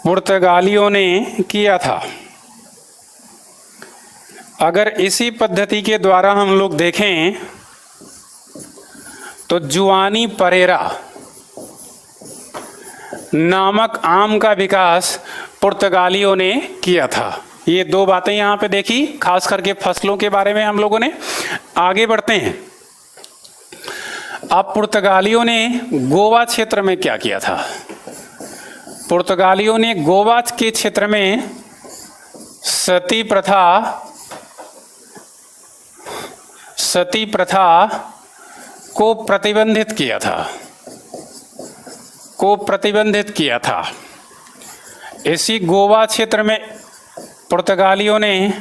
पुर्तगालियों ने किया था। अगर इसी पद्धति के द्वारा हम लोग देखें तो जुआनी परेरा नामक आम का विकास पुर्तगालियों ने किया था। ये 2 बातें यहाँ पे देखी, खास करके फसलों के बारे में हम लोगों ने। आगे बढ़ते हैं। अब पुर्तगालियों ने गोवा क्षेत्र में क्या किया था? पुर्तगालियों ने गोवा के क्षेत्र में सती प्रथा को प्रतिबंधित किया था। इसी गोवा क्षेत्र में पुर्तगालियों ने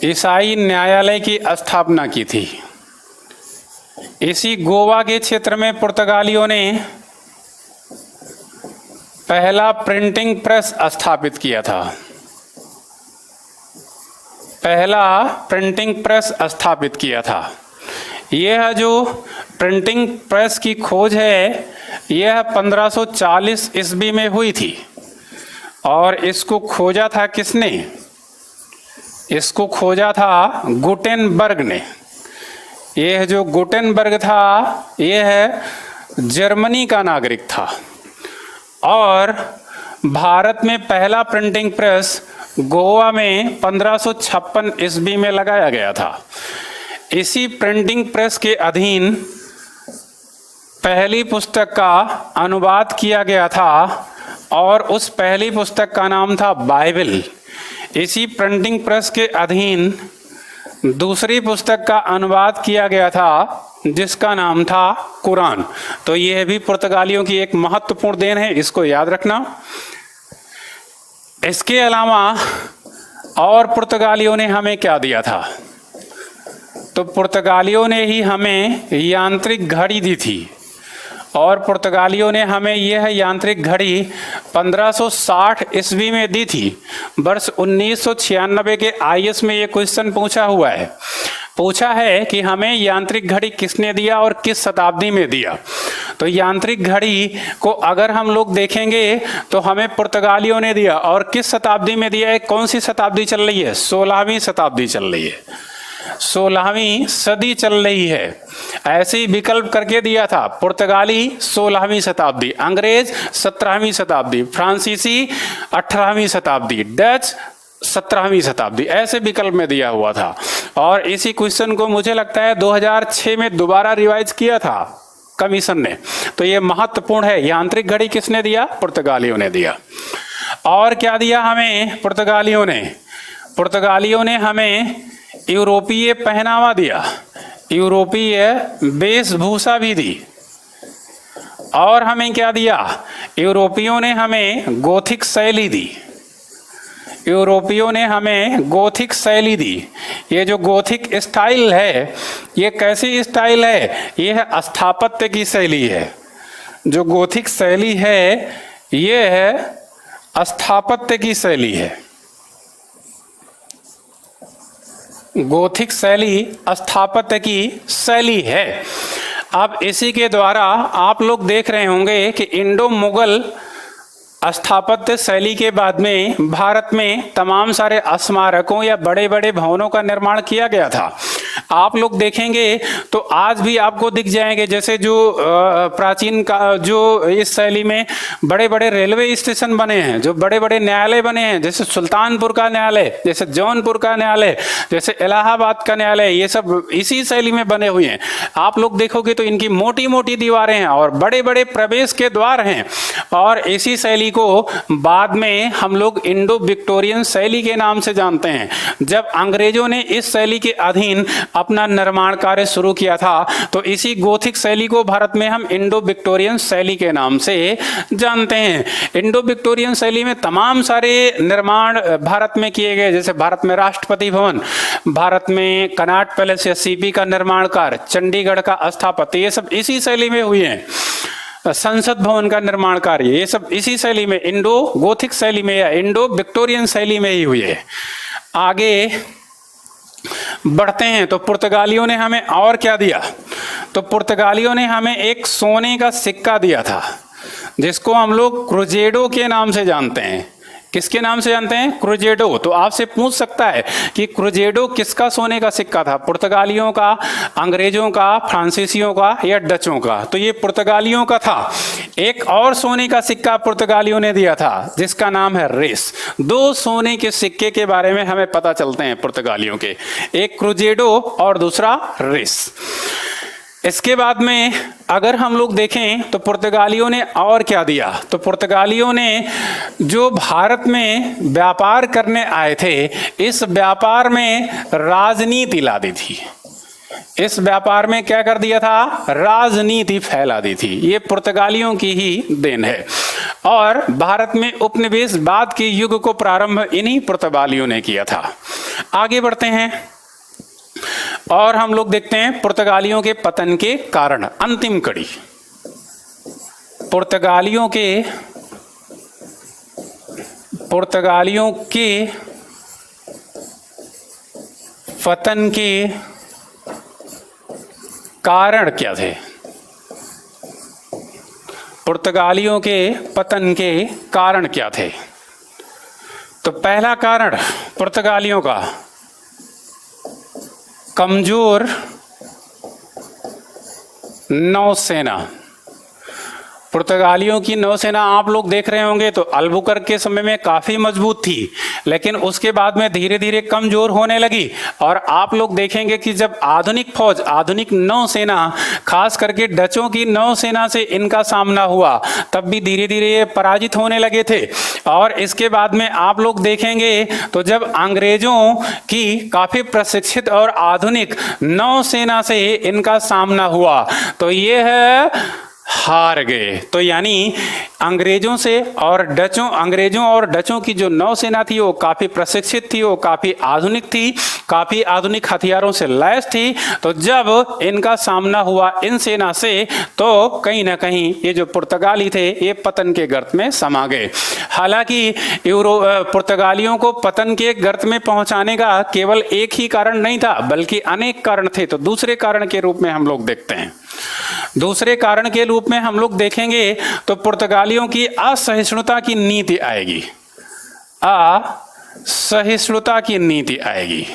ईसाई न्यायालय की स्थापना की थी। इसी गोवा के क्षेत्र में पुर्तगालियों ने पहला प्रिंटिंग प्रेस स्थापित किया था। पहला प्रिंटिंग प्रेस स्थापित किया था। यह जो प्रिंटिंग प्रेस की खोज है, यह 1540 ईस्वी में हुई थी, और इसको खोजा था किसने? इसको खोजा था गुटेनबर्ग ने। यह जो गुटेनबर्ग था, यह जर्मनी का नागरिक था, और भारत में पहला प्रिंटिंग प्रेस गोवा में 1556 ईस्वी में लगाया गया था। इसी प्रिंटिंग प्रेस के अधीन पहली पुस्तक का अनुवाद किया गया था और उस पहली पुस्तक का नाम था बाइबल। इसी प्रिंटिंग प्रेस के अधीन दूसरी पुस्तक का अनुवाद किया गया था जिसका नाम था कुरान। तो यह भी पुर्तगालियों की एक महत्वपूर्ण देन है, इसको याद रखना। इसके अलावा और पुर्तगालियों ने हमें क्या दिया था? तो पुर्तगालियों ने ही हमें यांत्रिक घड़ी दी थी और पुर्तगालियों ने हमें यह यांत्रिक घड़ी 1560 ईस्वी में दी थी। वर्ष 1996 के आईएएस में ये क्वेश्चन पूछा है कि हमें यांत्रिक घड़ी किसने दिया और किस शताब्दी में दिया। तो यांत्रिक घड़ी को अगर हम लोग देखेंगे तो हमें पुर्तगालियों ने दिया, और किस शताब्दी में दिया है? कौन सी शताब्दी चल रही है? 16वीं शताब्दी चल रही है, 16वीं सदी चल रही है। ऐसे ही विकल्प करके दिया था, पुर्तगाली 16वीं शताब्दी, अंग्रेज 17वीं शताब्दी, फ्रांसीसी 18वीं शताब्दी, डच 17वीं शताब्दी, ऐसे विकल्प में दिया हुआ था। और इसी क्वेश्चन को मुझे लगता है 2006 में दोबारा रिवाइज किया था कमीशन ने। तो ये महत्वपूर्ण है। यांत्रिक घड़ी किसने दिया? पुर्तगालियों ने दिया। और क्या दिया हमें पुर्तगालियों ने? पुर्तगालियों ने हमें यूरोपीय पहनावा दिया, यूरोपीय वेशभूषा भी दी। और हमें क्या दिया? यूरोपियों ने हमें गोथिक शैली दी, यूरोपियों ने हमें गोथिक शैली दी। ये जो गोथिक स्टाइल है, ये कैसी स्टाइल है? यह स्थापत्य की शैली है। जो गोथिक शैली है ये है स्थापत्य की शैली है। गोथिक शैली स्थापत्य की शैली है। अब इसी के द्वारा आप लोग देख रहे होंगे कि इंडो मुगल स्थापत्य शैली के बाद में भारत में तमाम सारे स्मारकों या बड़े बड़े भवनों का निर्माण किया गया था। आप लोग देखेंगे तो आज भी आपको दिख जाएंगे, जैसे जो प्राचीन का जो इस शैली में बड़े बड़े रेलवे स्टेशन बने हैं, जो बड़े बड़े न्यायालय बने हैं, जैसे सुल्तानपुर का न्यायालय, जैसे जौनपुर का न्यायालय, जैसे इलाहाबाद का न्यायालय, ये सब इसी शैली में बने हुए हैं। आप लोग देखोगे तो इनकी मोटी मोटी दीवारें हैं और बड़े बड़े प्रवेश के द्वार हैं। और इसी शैली को बाद में हम लोग इंडो विक्टोरियन शैली के नाम से जानते हैं। जब अंग्रेजों ने इस शैली के अधीन अपना निर्माण कार्य शुरू किया था तो इसी गोथिक शैली को भारत में हम इंडो विक्टोरियन शैली के नाम से जानते हैं। इंडो विक्टोरियन शैली में तमाम सारे निर्माण भारत में किए गए, जैसे भारत में राष्ट्रपति भवन, भारत में कनॉट पैलेस या सीपी का निर्माण कार्य, चंडीगढ़ का स्थापत्य, ये सब इसी शैली में हुए हैं। संसद भवन का निर्माण कार्य, ये सब इसी शैली में, इंडो गोथिक शैली में या इंडो विक्टोरियन शैली में ही हुए। आगे बढ़ते हैं तो पुर्तगालियों ने हमें और क्या दिया? तो पुर्तगालियों ने हमें एक सोने का सिक्का दिया था जिसको हम लोग क्रूजेडो के नाम से जानते हैं। किसके नाम से जानते हैं? क्रूजेडो। तो आपसे पूछ सकता है कि क्रूजेडो किसका सोने का सिक्का था? पुर्तगालियों का, अंग्रेजों का, फ्रांसीसियों का या डचों का? तो ये पुर्तगालियों का था। एक और सोने का सिक्का पुर्तगालियों ने दिया था जिसका नाम है रेस। दो सोने के सिक्के के बारे में हमें पता चलते हैं पुर्तगालियों के, एक क्रूजेडो और दूसरा रेस। इसके बाद में अगर हम लोग देखें तो पुर्तगालियों ने और क्या दिया? तो पुर्तगालियों ने जो भारत में व्यापार करने आए थे, इस व्यापार में राजनीति ला दी थी। इस व्यापार में क्या कर दिया था? राजनीति फैला दी थी। ये पुर्तगालियों की ही देन है। और भारत में उपनिवेशवाद के युग को प्रारंभ इन्हीं पुर्तगालियों ने किया था। आगे बढ़ते हैं और हम लोग देखते हैं पुर्तगालियों के पतन के कारण। अंतिम कड़ी, पुर्तगालियों के पतन के कारण क्या थे? पुर्तगालियों के पतन के कारण क्या थे? तो पहला कारण पुर्तगालियों का कमजोर नौसेना। पुर्तगालियों की नौसेना आप लोग देख रहे होंगे तो अल्बुकर्क के समय में काफी मजबूत थी, लेकिन उसके बाद में धीरे धीरे कमजोर होने लगी। और आप लोग देखेंगे कि जब आधुनिक फौज, आधुनिक नौसेना, खास करके डचों की नौसेना से इनका सामना हुआ, तब भी धीरे धीरे ये पराजित होने लगे थे। और इसके बाद में आप लोग देखेंगे तो जब अंग्रेजों की काफी प्रशिक्षित और आधुनिक नौसेना से इनका सामना हुआ तो ये है हार गए। तो यानी अंग्रेजों और डचों की जो नौसेना थी वो काफी प्रशिक्षित थी, वो काफी आधुनिक थी, काफी आधुनिक हथियारों से लैस थी। तो जब इनका सामना हुआ इन सेना से तो कहीं ना कहीं ये जो पुर्तगाली थे ये पतन के गर्त में समा गए। हालांकि पुर्तगालियों को पतन के गर्त में पहुंचाने का केवल एक ही कारण नहीं था, बल्कि अनेक कारण थे। तो दूसरे कारण के रूप में हम लोग देखते हैं, दूसरे कारण के रूप में हम लोग देखेंगे तो पुर्तगालियों की असहिष्णुता की नीति आएगी। असहिष्णुता की नीति आएगी।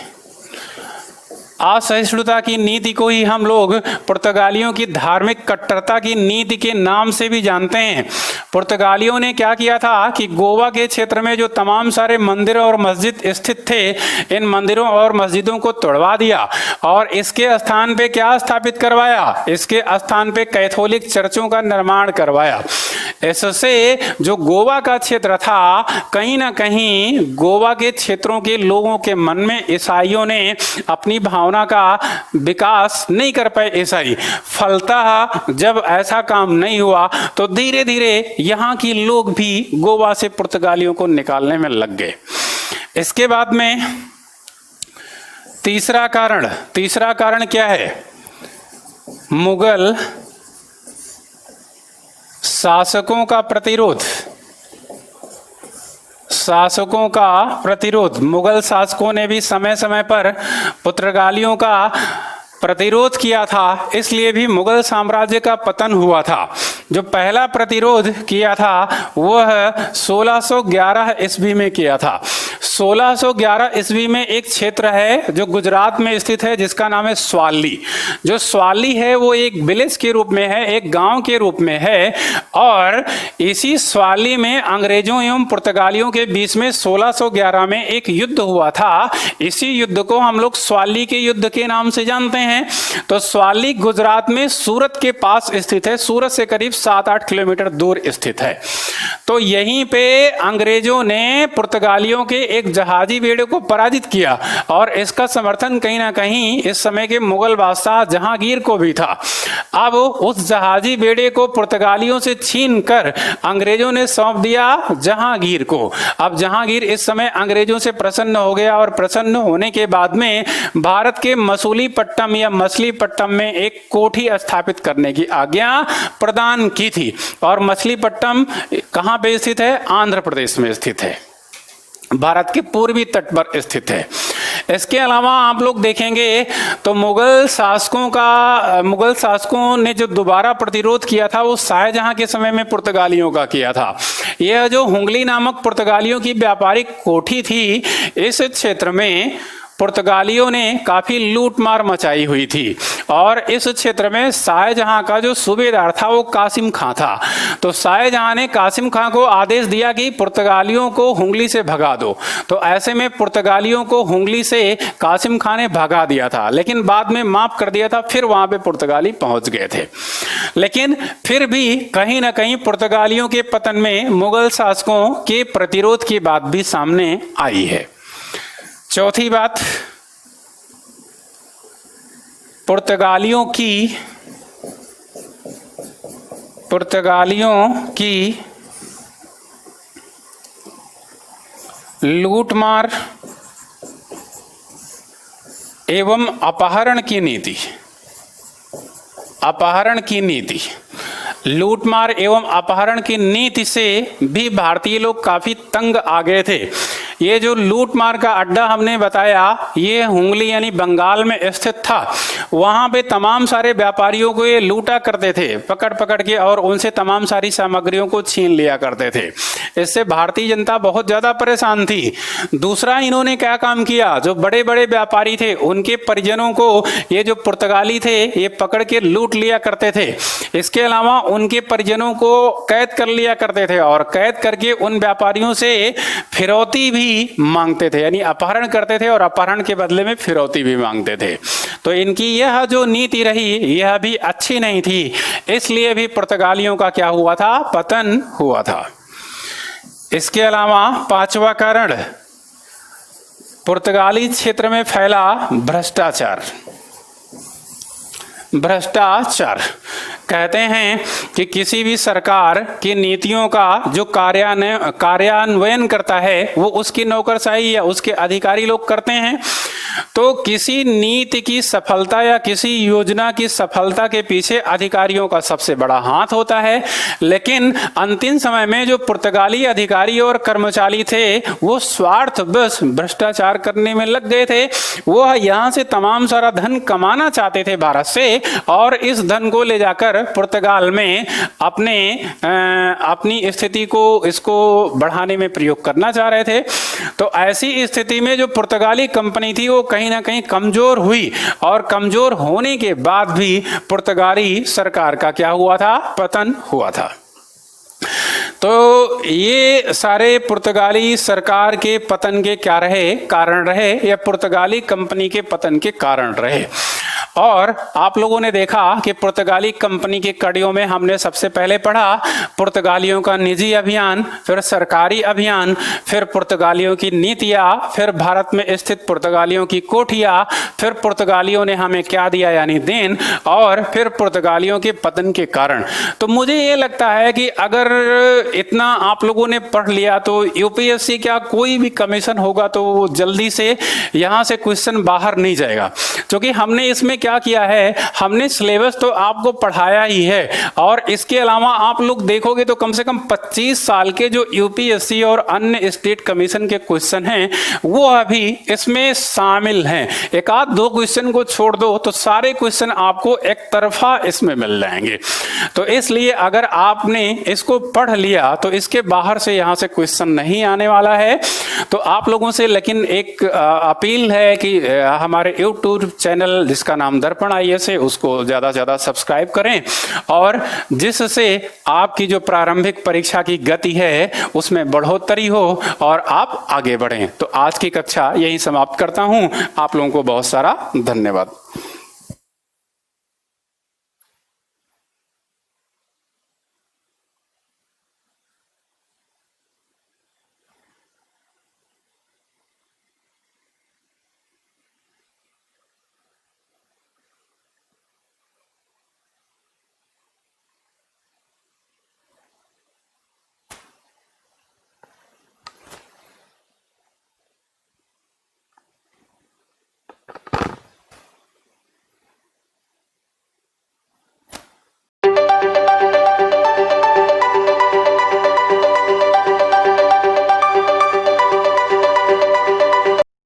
असहिष्णुता की नीति को ही हम लोग पुर्तगालियों की धार्मिक कट्टरता की नीति के नाम से भी जानते हैं। पुर्तगालियों ने क्या किया था कि गोवा के क्षेत्र में जो तमाम सारे मंदिर और मस्जिद स्थित थे, इन मंदिरों और मस्जिदों को तोड़वा दिया और इसके स्थान पे क्या स्थापित करवाया? इसके स्थान पे कैथोलिक चर्चों का निर्माण करवाया। इससे जो गोवा का क्षेत्र था, कहीं ना कहीं गोवा के क्षेत्रों के लोगों के मन में ईसाइयों ने अपनी भावना का विकास नहीं कर पाए ईसाई। फलतः जब ऐसा काम नहीं हुआ तो धीरे धीरे यहाँ के लोग भी गोवा से पुर्तगालियों को निकालने में लग गए। इसके बाद में तीसरा कारण क्या है? मुगल शासकों का प्रतिरोध। मुगल शासकों ने भी समय समय पर पुर्तगालियों का प्रतिरोध किया था, इसलिए भी मुगल साम्राज्य का पतन हुआ था। जो पहला प्रतिरोध किया था वह 1611 ईस्वी में किया था। 1611 ईस्वी में एक क्षेत्र है जो गुजरात में स्थित है जिसका नाम है स्वाली। जो स्वाली है वो एक विलेज के रूप में है, एक गांव के रूप में है। और इसी स्वाली में अंग्रेजों एवं पुर्तगालियों के बीच में 1611 में एक युद्ध हुआ था। इसी युद्ध को हम लोग स्वाली के युद्ध के नाम से जानते हैं। तो स्वाली गुजरात में सूरत के पास स्थित है, सूरत से करीब 7-8 किलोमीटर दूर स्थित है। तो यहीं पे अंग्रेजों ने पुर्तगालियों के एक जहाजी बेड़े को पराजित किया और इसका समर्थन कहीं ना कहीं इस समय के मुगल बादशाह जहांगीर को भी था। अब उस जहाजी बेड़े को पुर्तगालियों से छीन कर अंग्रेजों ने सौंप दिया जहांगीर को। अब जहांगीर इस समय अंग्रेजों से प्रसन्न हो गया और प्रसन्न होने के बाद में भारत के मसूलीपट्टम या मछलीपट्टम में एक कोठी स्थापित करने की आज्ञा प्रदान की थी। और मछलीपट्टम कहां पे स्थित है? आंध्र प्रदेश में स्थित है, भारत के पूर्वी तट पर स्थित है। इसके अलावा आप लोग देखेंगे तो मुगल शासकों ने जो दोबारा प्रतिरोध किया था वो शाहजहां के समय में पुर्तगालियों का किया था। यह जो हुंगली नामक पुर्तगालियों की व्यापारिक कोठी थी, इस क्षेत्र में पुर्तगालियों ने काफी लूटमार मचाई हुई थी। और इस क्षेत्र में शाहजहां का जो सूबेदार था वो कासिम खां था। तो शाहजहां ने कासिम खां को आदेश दिया कि पुर्तगालियों को हुंगली से भगा दो। तो ऐसे में पुर्तगालियों को हुंगली से कासिम खां ने भगा दिया था, लेकिन बाद में माफ कर दिया था। फिर वहां पे पुर्तगाली पहुंच गए थे, लेकिन फिर भी कहीं ना कहीं पुर्तगालियों के पतन में मुगल शासकों के प्रतिरोध की बात भी सामने आई है। चौथी बात, पुर्तगालियों की लूटमार एवं अपहरण की नीति। लूटमार एवं अपहरण की नीति से भी भारतीय लोग काफी तंग आ गए थे। ये जो लूटमार का अड्डा हमने बताया, ये हुंगली यानी बंगाल में स्थित था। वहां पे तमाम सारे व्यापारियों को ये लूटा करते थे, पकड़ के, और उनसे तमाम सारी सामग्रियों को छीन लिया करते थे। इससे भारतीय जनता बहुत ज्यादा परेशान थी। दूसरा, इन्होंने क्या काम किया, जो बड़े बड़े व्यापारी थे उनके परिजनों को ये जो पुर्तगाली थे ये पकड़ के लूट लिया करते थे। इसके अलावा उनके परिजनों को कैद कर लिया करते थे और कैद करके उन व्यापारियों से फिरौती भी मांगते थे, यानी अपहरण करते थे और अपहरण के बदले में फिरौती भी मांगते थे। तो इनकी यह जो नीति रही यह भी अच्छी नहीं थी, इसलिए भी पुर्तगालियों का क्या हुआ था, पतन हुआ था। इसके अलावा पांचवा कारण, पुर्तगाली क्षेत्र में फैला भ्रष्टाचार। भ्रष्टाचार कहते हैं कि किसी भी सरकार की नीतियों का जो कार्यान्वयन करता है वो उसकी नौकरशाही या उसके अधिकारी लोग करते हैं। तो किसी नीति की सफलता या किसी योजना की सफलता के पीछे अधिकारियों का सबसे बड़ा हाथ होता है, लेकिन अंतिम समय में जो पुर्तगाली अधिकारी और कर्मचारी थे वो स्वार्थ बस भ्रष्टाचार करने में लग गए थे। वो यहाँ से तमाम सारा धन कमाना चाहते थे भारत से और इस धन को ले जाकर पुर्तगाल में अपनी स्थिति को इसको बढ़ाने में प्रयोग करना चाह रहे थे। तो ऐसी स्थिति में जो पुर्तगाली कंपनी थी वो कहीं ना कहीं कमजोर हुई और कमजोर होने के बाद भी पुर्तगाली सरकार का क्या हुआ था, पतन हुआ था। तो ये सारे पुर्तगाली सरकार के पतन के क्या रहे, कारण रहे, या पुर्तगाली कंपनी के पतन के कारण रहे। और आप लोगों ने देखा कि पुर्तगाली कंपनी की कड़ियों में हमने सबसे पहले पढ़ा पुर्तगालियों का निजी अभियान, फिर सरकारी अभियान, फिर पुर्तगालियों की नीतियाँ, फिर भारत में स्थित पुर्तगालियों की कोठियाँ, फिर पुर्तगालियों ने हमें क्या दिया यानी देन, और फिर पुर्तगालियों के पतन के कारण। तो मुझे ये लगता है कि अगर इतना आप लोगों ने पढ़ लिया तो यूपीएससी क्या कोई भी कमीशन होगा तो जल्दी से यहाँ से क्वेश्चन बाहर नहीं जाएगा, क्योंकि हमने इसमें क्या किया है, हमने सिलेबस तो आपको पढ़ाया ही है और इसके अलावा आप लोग देखोगे तो कम से कम 25 साल के जो यूपीएससी और अन्य स्टेट कमीशन के क्वेश्चन हैं वो अभी इसमें शामिल हैं। एक आध दो क्वेश्चन को छोड़ दो तो सारे क्वेश्चन आपको एक तरफा इसमें मिल जाएंगे। तो इसलिए अगर आपने इसको पढ़ लिया तो इसके बाहर से यहाँ से क्वेश्चन नहीं आने वाला है। तो आप लोगों से लेकिन एक अपील है कि हमारे यूट्यूब चैनल जिसका नाम दर्पण आईएएस है उसको ज्यादा से ज्यादा सब्सक्राइब करें और जिससे आपकी जो प्रारंभिक परीक्षा की गति है उसमें बढ़ोतरी हो और आप आगे बढ़ें। तो आज की कक्षा यही समाप्त करता हूं। आप लोगों को बहुत सारा धन्यवाद।